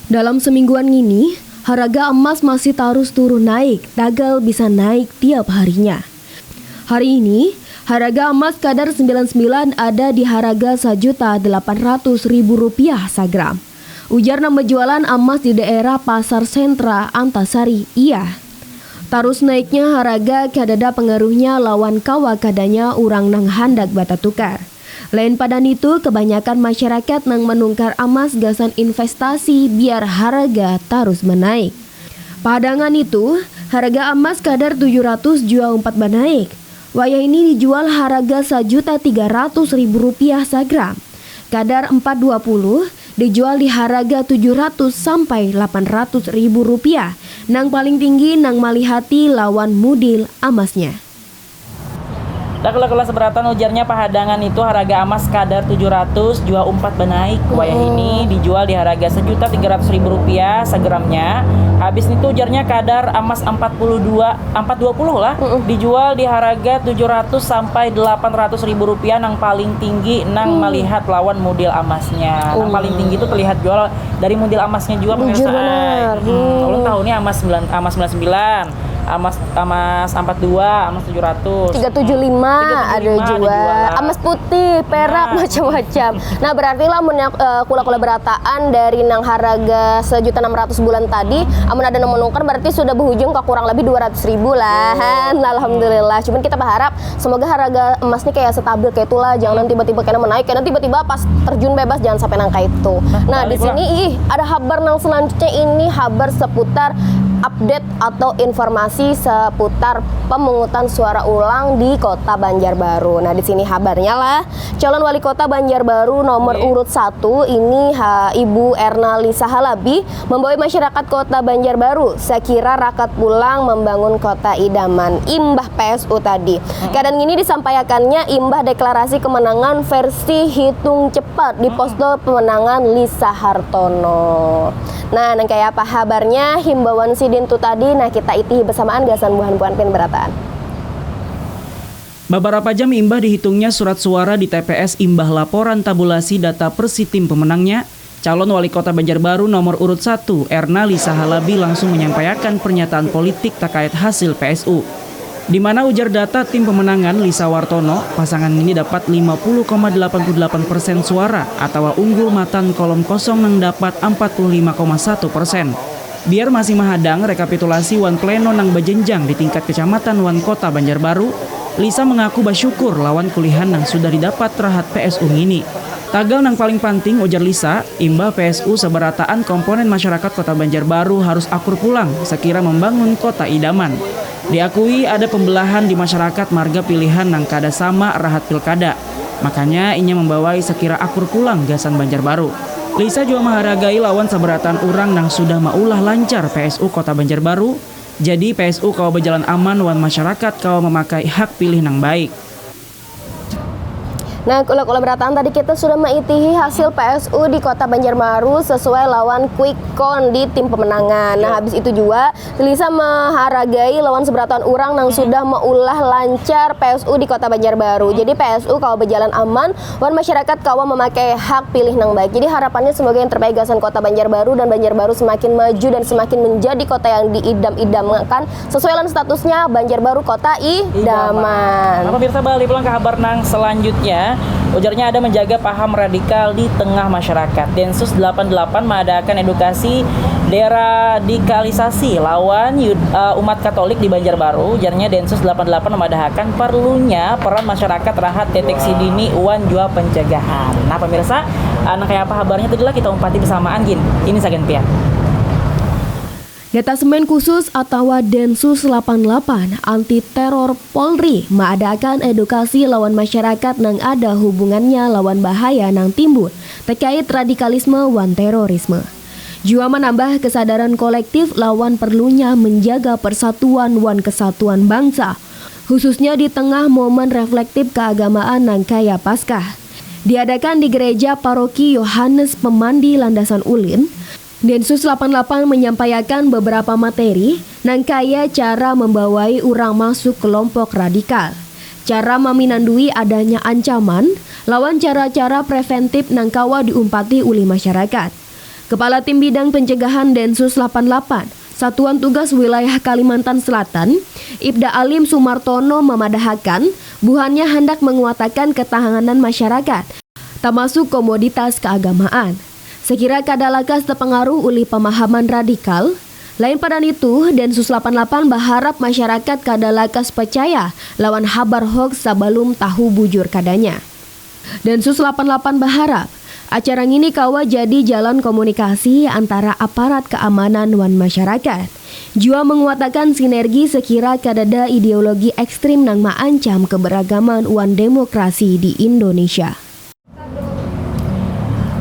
Dalam semingguan ini, harga emas masih terus turun naik, tagal bisa naik tiap harinya. Hari ini, harga emas kadar 99 ada di harga Rp1.800.000 segram. Ujar nama jualan emas di daerah Pasar Sentra Antasari, iya. Terus naiknya harga kadada pengaruhnya lawan kawa kadanya urang nang handak bata tukar. Lain padan itu, kebanyakan masyarakat nang menungkar emas gasan investasi biar harga terus menaik. Padangan itu, harga emas kadar 700 jua 4 naik. Wayah ini dijual harga Rp1.300.000 segram. Kadar 420 dijual di harga 700 sampai Rp800.000. Nang paling tinggi nang malihati lawan mudil emasnya. Kela seberatan ujarnya pahadangan itu harga emas kadar 700 jua 4 naik. Wayah ini dijual di harga Rp1.300.000 segramnya. Habis itu ujarnya kadar emas 420 lah dijual di harga 700 sampai Rp800.000 nang paling tinggi nang melihat lawan model emasnya. Nang paling tinggi itu terlihat jual dari model emasnya juga pemirsa. Ulun tahu nih emas 99, emas 42, emas 700, 375 ada jual, emas putih, perak, macam-macam. Nah, berarti lah kula-kula berataan dari nang harga 1.600.000 bulan tadi, amun ada yang menukar berarti sudah berujung ke kurang lebih 200.000 lah. Alhamdulillah. Cuman kita berharap semoga harga emas ini kayak stabil kayak itulah, jangan tiba-tiba kena menaik, karena tiba-tiba pas terjun bebas jangan sampai nangka itu. Nah, di sini ada kabar nang selanjutnya, ini kabar seputar update atau informasi seputar pemungutan suara ulang di Kota Banjarbaru. Nah, di sini kabarnya lah, calon wali kota Banjarbaru nomor urut 1 ini Ibu Erna Lisa Halabi membawa masyarakat Kota Banjarbaru sekira rakat pulang membangun kota idaman, imbah PSU tadi. Keadaan ini disampaikannya imbah deklarasi kemenangan versi hitung cepat di posko pemenangan Lisa Hartono. Nah, kayak apa kabarnya himbauan sidin tu tadi, nah kita itihi bersamaan gasan buhan-buhan pin berataan. Beberapa jam imbah dihitungnya surat suara di TPS imbah laporan tabulasi data persitim pemenangnya, calon wali kota Banjarbaru nomor urut 1 Erna Lisa Halabi langsung menyampaikan pernyataan politik terkait hasil PSU. Di mana ujar data tim pemenangan Lisa Wartono, pasangan ini dapat 50,88% suara atau unggul matan kolom kosong yang dapat 45,1%. Biar masih mahadang rekapitulasi wan pleno nang bejenjang di tingkat kecamatan wan kota Banjarbaru, Lisa mengaku bersyukur lawan kulihan yang sudah didapat terhad PSU ini. Tagal nang paling penting ujar Lisa, imbah PSU seberataan komponen masyarakat kota Banjarbaru harus akur pulang sekira membangun kota idaman. Diakui ada pembelahan di masyarakat marga pilihan nang kada sama rahat pilkada. Makanya inya membawai sekira akur pulang gasan Banjarbaru. Lisa juga menghargai lawan seberatan orang nang sudah maulah lancar PSU kota Banjarbaru. Jadi PSU kau berjalan aman wan masyarakat kau memakai hak pilih nang baik. Nah, kula berataan tadi kita sudah mengitihi hasil PSU di Kota Banjarbaru sesuai lawan quick count di tim pemenangan. Nah, habis itu juga Lisa menghargai lawan seberatan orang yang sudah meulah lancar PSU di Kota Banjarbaru. Jadi PSU kau berjalan aman, wan masyarakat kau memakai hak pilih nang baik. Jadi harapannya semoga yang terbaik gasan Kota Banjarbaru dan Banjarbaru semakin maju dan semakin menjadi kota yang diidam-idamkan sesuai lawan statusnya Banjarbaru kota idaman. Nah, pemirsa balik pulang ke kabar nang selanjutnya. Ujarnya ada menjaga paham radikal di tengah masyarakat. Densus 88 mengadakan edukasi deradikalisasi lawan umat Katolik di Banjarbaru. Ujarnya Densus 88 memadahakan perlunya peran masyarakat rahat deteksi dini uan jua pencegahan. Nah, pemirsa, kayak apa kabarnya tadi lah kita umpati bersamaan gin. Ini Sagen Pian. Detasemen Khusus atau Densus 88 Anti Teror Polri mengadakan edukasi lawan masyarakat nang ada hubungannya lawan bahaya nang timbul terkait radikalisme wan terorisme. Jua menambah kesadaran kolektif lawan perlunya menjaga persatuan wan kesatuan bangsa, khususnya di tengah momen reflektif keagamaan nang kaya Paskah. Diadakan di Gereja Paroki Yohanes Pemandi Landasan Ulin, Densus 88 menyampaikan beberapa materi nang kaya cara membawai orang masuk kelompok radikal, cara meminandui adanya ancaman, lawan cara-cara preventif nang kawa diumpati oleh masyarakat. Kepala Tim Bidang Pencegahan Densus 88, Satuan Tugas Wilayah Kalimantan Selatan, Ibda Alim Sumartono memadahakan buhannya hendak menguatkan ketahanan masyarakat, termasuk komoditas keagamaan. Sekira kadalakas terpengaruh oleh pemahaman radikal, lain pada itu Densus 88 berharap masyarakat kadalakas percaya lawan habar hoax sebelum tahu bujur kadanya. Densus 88 berharap acara ini kawa jadi jalan komunikasi antara aparat keamanan wan masyarakat. Jua menguatkan sinergi sekira kadada ideologi ekstrim nang maancam keberagaman wan demokrasi di Indonesia.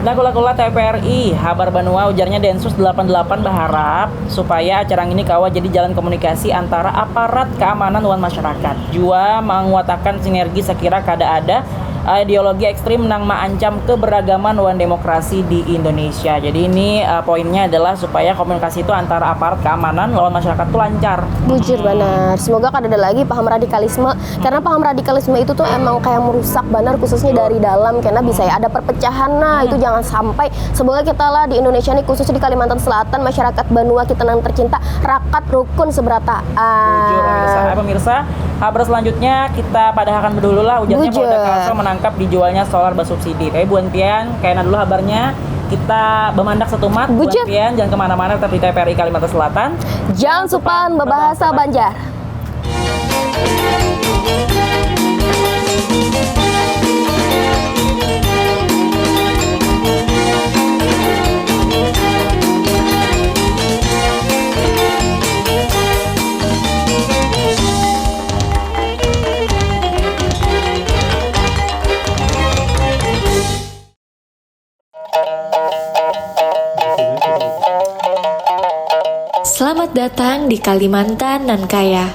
Nah, kula-kula TVRI, Habar Banua ujarnya Densus 88 berharap supaya acara ini kawa jadi jalan komunikasi antara aparat keamanan wan masyarakat. Jua menguatkan sinergi sekira kada ada ideologi ekstrim nang maancam keberagaman wan demokrasi di Indonesia. Jadi ini poinnya adalah supaya komunikasi itu antara aparat keamanan lawan masyarakat itu lancar. Bujur benar. Semoga kada ada lagi paham radikalisme, karena paham radikalisme itu tuh emang kayak merusak benar, khususnya dari dalam, karena bisa ya ada perpecahan. Nah, itu jangan sampai. Semoga kita lah di Indonesia nih, khususnya di Kalimantan Selatan, masyarakat Banua kita nang tercinta rakat rukun seberataan. Bujur pemirsa, kabar selanjutnya kita padahakan dulu lah ujarnya Polda Kalsel menangkap dijualnya solar bersubsidi. Kayak Buan Pian, kayaknya dulu kabarnya kita bemandak setumat. Buan Pian jangan kemana-mana, tetap di TVRI Kalimantan Selatan. Jangan supan berbahasa Banjar. Selamat datang di Kalimantan nan kaya.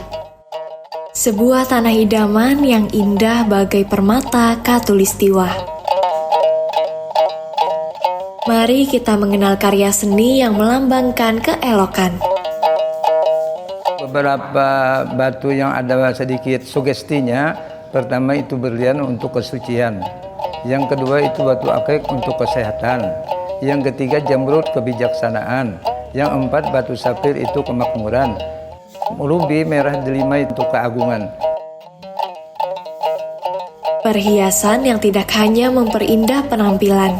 Sebuah tanah idaman yang indah bagai permata khatulistiwa. Mari kita mengenal karya seni yang melambangkan keelokan. Beberapa batu yang ada sedikit sugestinya, pertama itu berlian untuk kesucian, yang kedua itu batu akik untuk kesehatan, yang ketiga jamrud kebijaksanaan, yang empat batu sapir itu kemakmuran, rubi merah delima itu keagungan. Perhiasan yang tidak hanya memperindah penampilan,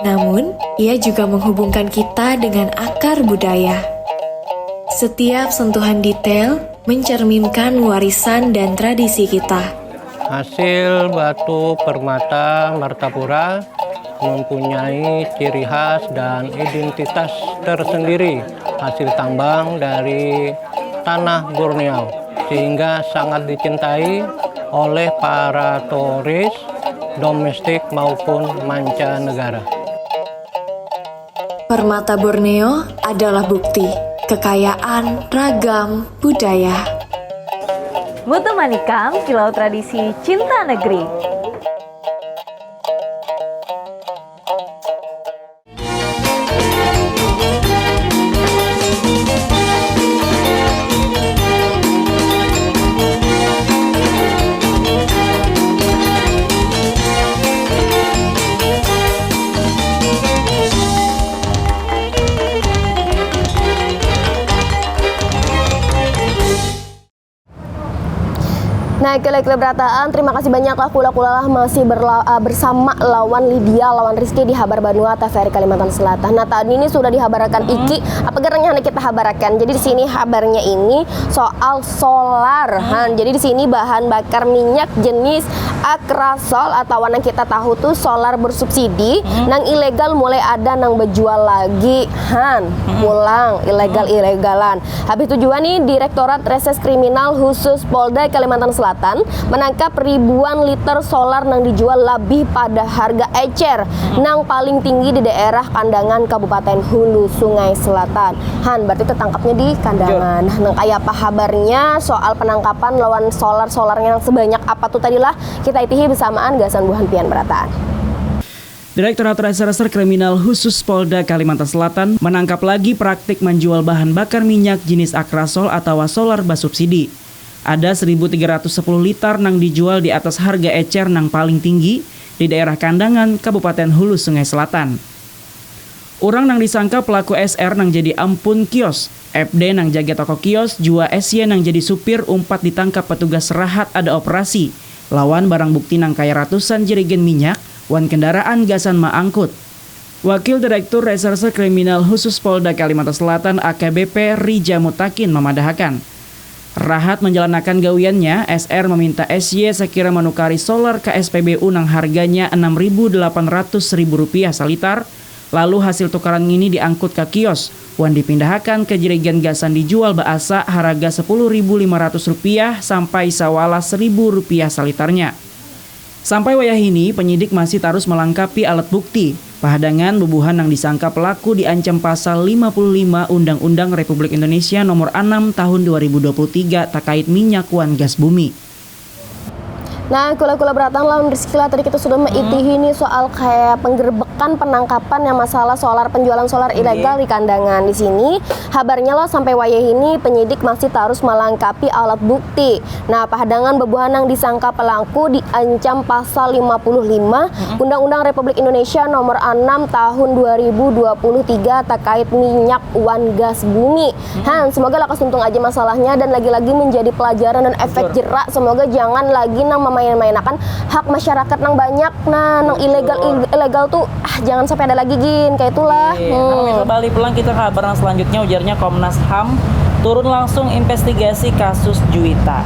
namun ia juga menghubungkan kita dengan akar budaya. Setiap sentuhan detail mencerminkan warisan dan tradisi kita. Hasil batu permata Martapura mempunyai ciri khas dan identitas tersendiri, hasil tambang dari tanah Borneo, sehingga sangat dicintai oleh para turis domestik maupun mancanegara. Permata Borneo adalah bukti kekayaan ragam budaya. Mutu Manikam, Kilau Tradisi Cinta Negeri. Nah, kila-kila berataan, terima kasih banyak lah kula-kula lah masih bersama lawan Lydia, lawan Rizky di Habar Banua TVRI Kalimantan Selatan. Nah, tadi ini sudah dihabarkan Iki, apa gerangnya kita habarkan. Jadi di sini habarnya ini soal solar. Jadi di sini bahan bakar minyak jenis akrasol atau yang kita tahu tuh solar bersubsidi, nang ilegal mulai ada nang berjual lagi, pulang ilegalan. Habis tujuan nih Direktorat Reses Kriminal Khusus Polda Kalimantan Selatan menangkap ribuan liter solar nang dijual lebih pada harga ecer, nang paling tinggi di daerah Kandangan Kabupaten Hulu Sungai Selatan. Berarti tertangkapnya di Kandangan. Nang kayak apa kabarnya soal penangkapan lawan solarnya yang sebanyak apa tuh tadilah kita itihi bersamaan gasan buhan pian berataan. Direktorat Reserse Kriminal Khusus Polda Kalimantan Selatan menangkap lagi praktik menjual bahan bakar minyak jenis akrasol atau solar bersubsidi. Ada 1.310 liter nang dijual di atas harga ecer nang paling tinggi di daerah Kandangan, Kabupaten Hulu Sungai Selatan. Orang nang disangka pelaku SR nang jadi ampun kios, FD nang jaga toko kios, jua SY nang jadi supir umpat ditangkap petugas Rahat ada operasi. Lawan barang bukti nang kaya ratusan jerigen minyak, wan kendaraan gasan maangkut. Wakil Direktur Reserse Kriminal Khusus Polda Kalimantan Selatan AKBP Rija Mutakin memadahkan. Rahat menjalankan gawiannya, SR meminta SY sekira menukari solar ke SPBU nang harganya Rp6.800.000 salitar. Lalu hasil tukaran ini diangkut ke kios, wan dipindahkan ke jerigen gasan dijual baasa harga Rp10.500 sampai sawala Rp1.000 salitarnya. Sampai wayah ini, penyidik masih terus melengkapi alat bukti. Pahadangan bubuhan yang disangka pelaku diancam pasal 55 Undang-Undang Republik Indonesia nomor 6 tahun 2023 terkait minyak wan gas bumi. Nah, kula beratan lawan Rizkyla tadi kita sudah mengitihi nih soal kayak penggerbekan penangkapan yang masalah penjualan solar ilegal di Kandangan. Di sini kabarnya loh sampai wayah ini penyidik masih terus melengkapi alat bukti. Nah, pahadangan bebuhan yang disangka pelaku diancam pasal 55 Undang-Undang Republik Indonesia nomor 6 tahun 2023 terkait minyak wan gas bumi. Semoga lekas untung aja masalahnya dan lagi-lagi menjadi pelajaran dan efek jerak. Semoga jangan lagi main-mainakan hak masyarakat nang banyak, nang ilegal tuh jangan sampai ada lagi kayak itulah. Nah, balik pulang kita ke kabar selanjutnya, ujarnya Komnas HAM turun langsung investigasi kasus Juwita.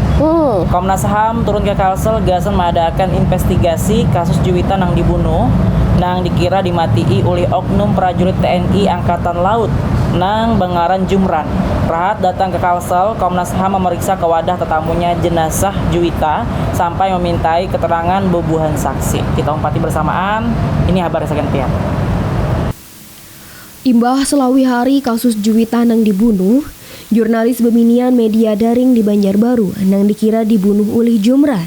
Komnas HAM turun ke Kalsel gasan mengadakan investigasi kasus Juwita nang dibunuh, nang dikira dimatii oleh oknum prajurit TNI Angkatan Laut nang Bangaran Jumran. Rahat datang ke Kalsel, Komnas HAM memeriksa ke wadah tetamunya jenazah Juwita sampai memintai keterangan bubuhan saksi. Kita umpati bersamaan, ini kabar segantian. Imbah selawi hari kasus Juwita nang dibunuh, jurnalis beminian media daring di Banjarbaru nang dikira dibunuh oleh Jumran,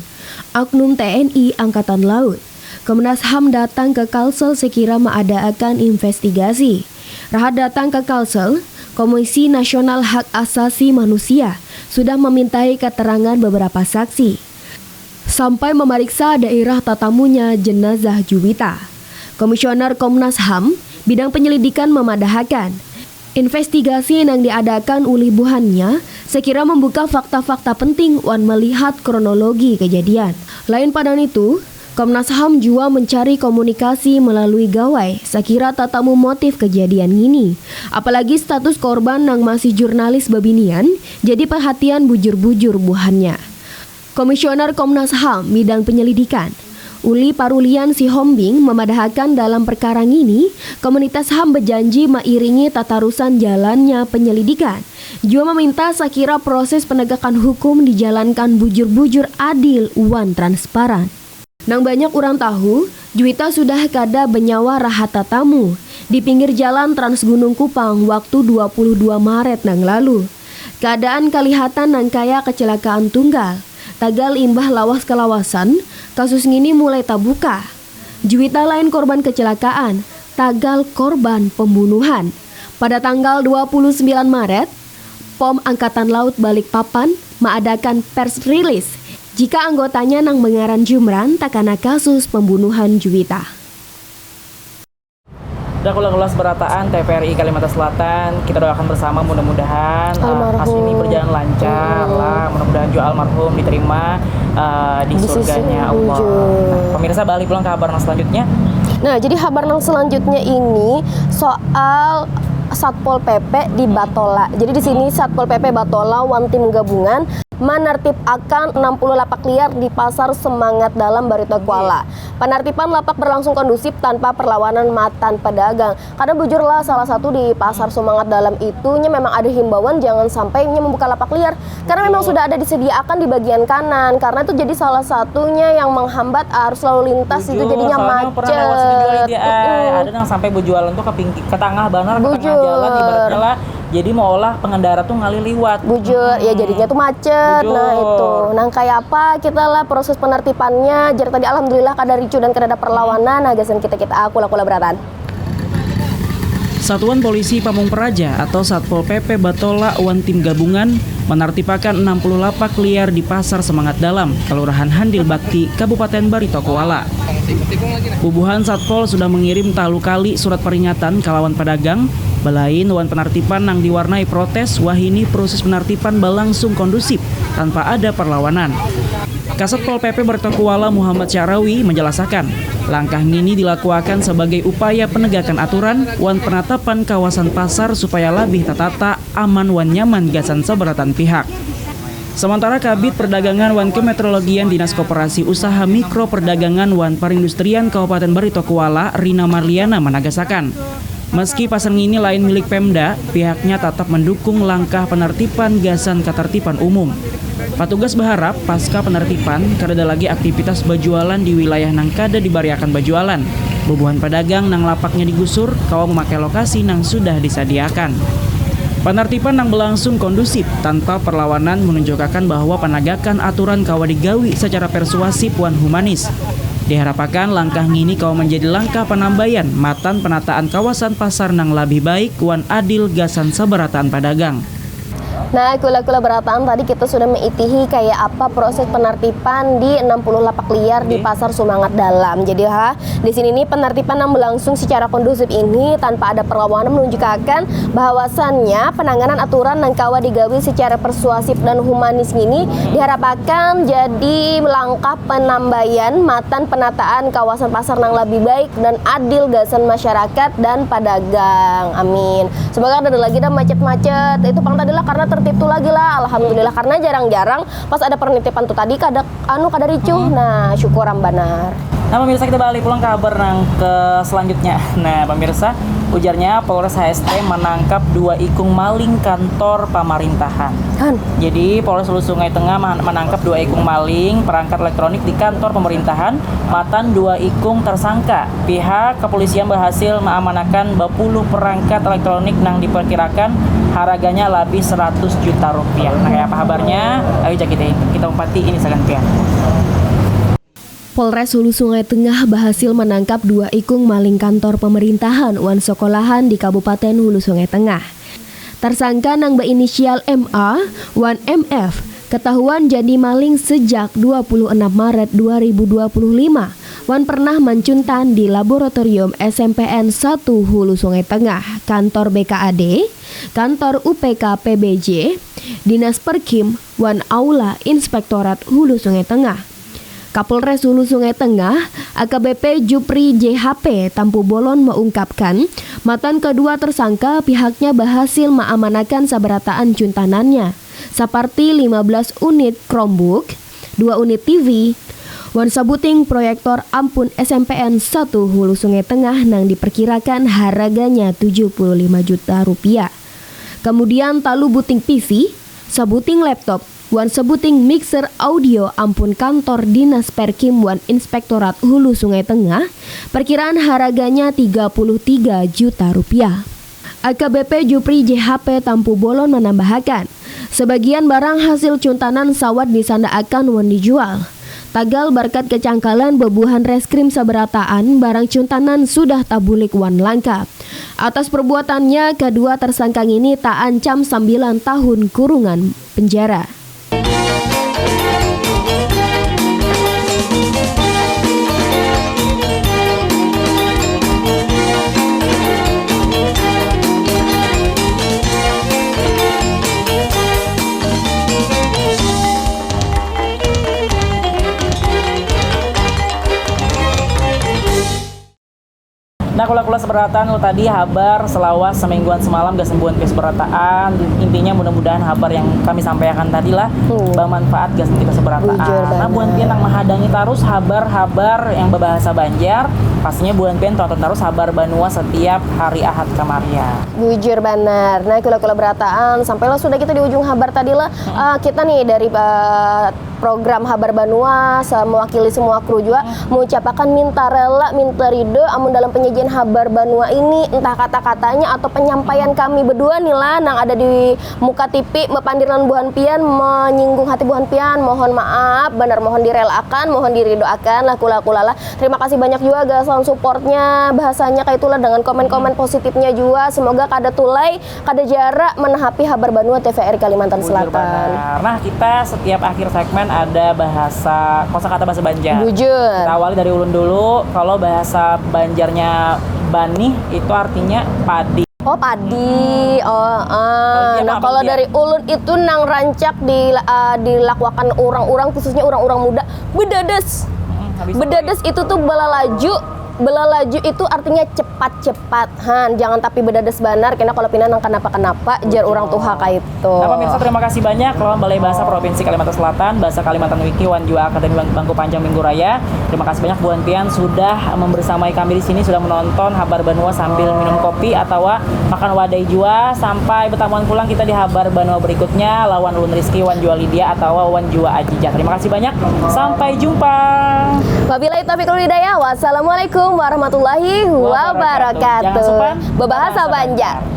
oknum TNI Angkatan Laut. Komnas HAM datang ke Kalsel sekira mengadakan investigasi. Rahat datang ke Kalsel, Komisi Nasional Hak Asasi Manusia sudah memintai keterangan beberapa saksi sampai memeriksa daerah tatamunya jenazah Juwita. Komisioner Komnas HAM bidang penyelidikan memadahkan investigasi yang diadakan oleh buhannya sekira membuka fakta-fakta penting wan melihat kronologi kejadian. Lain pada itu, Komnas HAM juga mencari komunikasi melalui gawai sekira tatamu motif kejadian ini. Apalagi status korban yang masih jurnalis babinian jadi perhatian bujur-bujur buhannya. Komisioner Komnas HAM bidang penyelidikan Uli Parulian Sihombing memadahkan dalam perkara ini komunitas HAM berjanji mengiringi tatarusan jalannya penyelidikan. Juga meminta sekira proses penegakan hukum dijalankan bujur-bujur adil wan transparan. Nang banyak orang tahu, Juwita sudah kada benyawa rahat tatamu di pinggir jalan Trans Gunung Kupang waktu 22 Maret nang lalu. Keadaan kelihatan nang kaya kecelakaan tunggal. Tagal imbah lawas kelawasan, kasus ini mulai tabuka. Juwita lain korban kecelakaan, tagal korban pembunuhan. Pada tanggal 29 Maret, POM Angkatan Laut Balikpapan mengadakan pers rilis jika anggotanya nang Bangaran Jumran takana kasus pembunuhan Juwita. Kelas berataan TVRI Kalimantan Selatan, kita doakan bersama mudah-mudahan kasus ini berjalan lancar lah, mudah-mudahan juga almarhum diterima di surganya Allah. Nah, pemirsa balik pulang ke kabar selanjutnya. Nah, jadi kabar selanjutnya ini soal Satpol PP di Batola. Jadi di sini Satpol PP Batola wan tim gabungan menertibkan 60 lapak liar di Pasar Semangat Dalam Barito Kuala. Penertiban lapak berlangsung kondusif tanpa perlawanan matan pedagang. Karena bujurlah salah satu di Pasar Semangat Dalam itunya memang ada himbauan jangan sampai membuka lapak liar karena memang sudah ada disediakan di bagian kanan. Karena itu jadi salah satunya yang menghambat arus lalu lintas. Itu jadinya macet. Ada yang sampai berjualan tuh ke tengah banar, ke tengah jalan ibaratnya lah. Jadi mau olah pengendara tuh ngalih liwat. Bujur, ya jadinya tuh macet. Nah itu, nah kayak apa kita lah proses penertibannya. Jadi tadi alhamdulillah kada ricu dan kada ada perlawanan. Nah gasan kita aku lakula beratan. Satuan Polisi Pamung Praja atau Satpol PP Batola Wan Tim Gabungan menertibkan 60 lapak liar di Pasar Semangat Dalam, Kelurahan Handil Bakti, Kabupaten Barito Kuala. Bubuhan Satpol sudah mengirim talu kali surat peringatan kalawan pedagang, belain wan penertiban yang diwarnai protes, wahini proses penertiban berlangsung kondusif tanpa ada perlawanan. Kasatpol PP Barito Kuala Muhammad Syarawi menjelaskan, langkah ini dilakukan sebagai upaya penegakan aturan wan penatapan kawasan pasar supaya lebih tertata, aman wan nyaman gasan seberatan pihak. Sementara Kabid Perdagangan wan Kemeteorologian Dinas Koperasi Usaha Mikro Perdagangan wan Perindustrian Kabupaten Barito Kuala Rina Marliana menagasakan, meski pasar ini lain milik Pemda, pihaknya tetap mendukung langkah penertiban gasan ketertiban umum. Petugas berharap pasca penertiban kada lagi aktivitas berjualan di wilayah nang kada dibariakan berjualan. Bubuhan pedagang nang lapaknya digusur, kawa memakai lokasi nang sudah disediakan. Penertiban nang berlangsung kondusif tanpa perlawanan menunjukkan bahwa penegakan aturan kawa digawi secara persuasif wan humanis. Diharapkan langkah ini kawa menjadi langkah penambahan matan penataan kawasan pasar nang lebih baik wan adil gasan seberatan pedagang. Nah, kula beratan tadi kita sudah mengitihi kayak apa proses penertiban di 60 lapak liar di Pasar Semangat Dalam. Jadi di sini nih penertiban yang berlangsung secara kondusif ini tanpa ada perlawanan menunjukkan bahwasannya penanganan aturan yang kawa digawi secara persuasif dan humanis ini diharapkan jadi langkah penambahan matan penataan kawasan pasar yang lebih baik dan adil gasan masyarakat dan pedagang. Amin. Semoga ada lagi dah macet-macet. Itu pang tadi lah karena tertib tuh lagi lah, alhamdulillah karena jarang-jarang pas ada penitipan tuh tadi kada ricuh. Nah, syukuran benar. Nah pemirsa, kita balik pulang kabar nang ke selanjutnya. Nah pemirsa, ujarnya Polres HST menangkap 2 ikung maling kantor pemerintahan. Jadi Polres Hulu Sungai Tengah menangkap 2 ikung maling perangkat elektronik di kantor pemerintahan. Matan 2 ikung tersangka. Pihak kepolisian berhasil mengamankan 20 perangkat elektronik yang diperkirakan harganya lebih 100 juta rupiah. Nah kayak apa kabarnya? Ayo kita umpati ini segantian. Polres Hulu Sungai Tengah berhasil menangkap 2 ikung maling kantor pemerintahan wan sekolahan di Kabupaten Hulu Sungai Tengah. Tersangka nang berinisial MA, wan MF, ketahuan jadi maling sejak 26 Maret 2025. Wan pernah mencuntan di laboratorium SMPN 1 Hulu Sungai Tengah, kantor BKAD, kantor UPK PBJ, Dinas Perkim, wan Aula Inspektorat Hulu Sungai Tengah. Kapolres Hulu Sungai Tengah, AKBP Jupri JHP Tampu Bolon mengungkapkan, matan kedua tersangka pihaknya berhasil mengamankan sabarataan cuntanannya, seperti 15 unit Chromebook, 2 unit TV, wan sabuting proyektor ampun SMPN 1 Hulu Sungai Tengah nang diperkirakan harganya 75 juta rupiah. Kemudian talu buting PC, sabuting laptop, wan sebuting mixer audio ampun kantor Dinas Perkim wan Inspektorat Hulu Sungai Tengah, perkiraan harganya 33 juta rupiah. AKBP Jupri JHP Tampu Bolon menambahkan, sebagian barang hasil cuntanan sawat disandaakan wan dijual. Tagal berkat kecangkalan bebuhan reskrim sabarataan, barang cuntanan sudah tabulik wan langka. Atas perbuatannya, kedua tersangka ini tak ancam 9 tahun kurungan penjara. Nah kula seberatan lo tadi habar selawas semingguan semalam gak sembuhan ke seberataan. Intinya mudah-mudahan habar yang kami sampaikan tadi lah bermanfaat gak kita seberataan. Nah buan pian yang menghadangi terus habar-habar yang berbahasa Banjar. Pastinya buan pian tonton terus habar Banua setiap hari Ahad kamaria. Bujur benar. Nah kula berataan sampailah sudah kita di ujung habar tadi lah. Kita nih dari program Habar Banua mewakili semua kru juga mengucapkan minta rela, minta ridho amun dalam penyajian Habar Banua ini entah kata-katanya atau penyampaian kami berdua nih lah nang ada di muka TV mepandiran buhan pian menyinggung hati buhan pian, mohon maaf benar, mohon direlakan, mohon diridoakan lah kula lah. Terima kasih banyak juga guys sound supportnya, bahasanya kayak itulah dengan komen-komen positifnya juga. Semoga kada tulai, kada jarak menahapi Habar Banua TVRI Kalimantan Selatan. Nah kita setiap akhir segmen ada kosakata bahasa Banjar. Bujur. Kita awali dari ulun dulu. Kalau bahasa Banjarnya Bani itu artinya padi. Oh padi. Nah kalau dari ulun itu nang rancak dilakwakan orang-orang khususnya orang-orang muda bedadas. Bedadas itu tuh belalaju itu artinya cepat-cepat. Jangan tapi bedadas banar karena kalau pinang kenapa-kenapa jar orang tuha kayak itu. Nah pemirsa terima kasih banyak lawan Balai Bahasa Provinsi Kalimantan Selatan, Bahasa Kalimantan Wiki Wan Jua Akademi Bangku Panjang Minggu Raya. Terima kasih banyak buan pian sudah membersamai kami di sini, sudah menonton Habar Banua sambil minum kopi atau makan wadai jua. Sampai bertamuan pulang kita di Habar Banua berikutnya lawan Ulun Rizky, Wan Jua Lydia atau Wan Jua Ajija. Terima kasih banyak. Sampai jumpa. Wabillahi taufiq wal hidayah. Wassalamualaikum warahmatullahi wabarakatuh. Jangan lupa Berbahasa Banjar.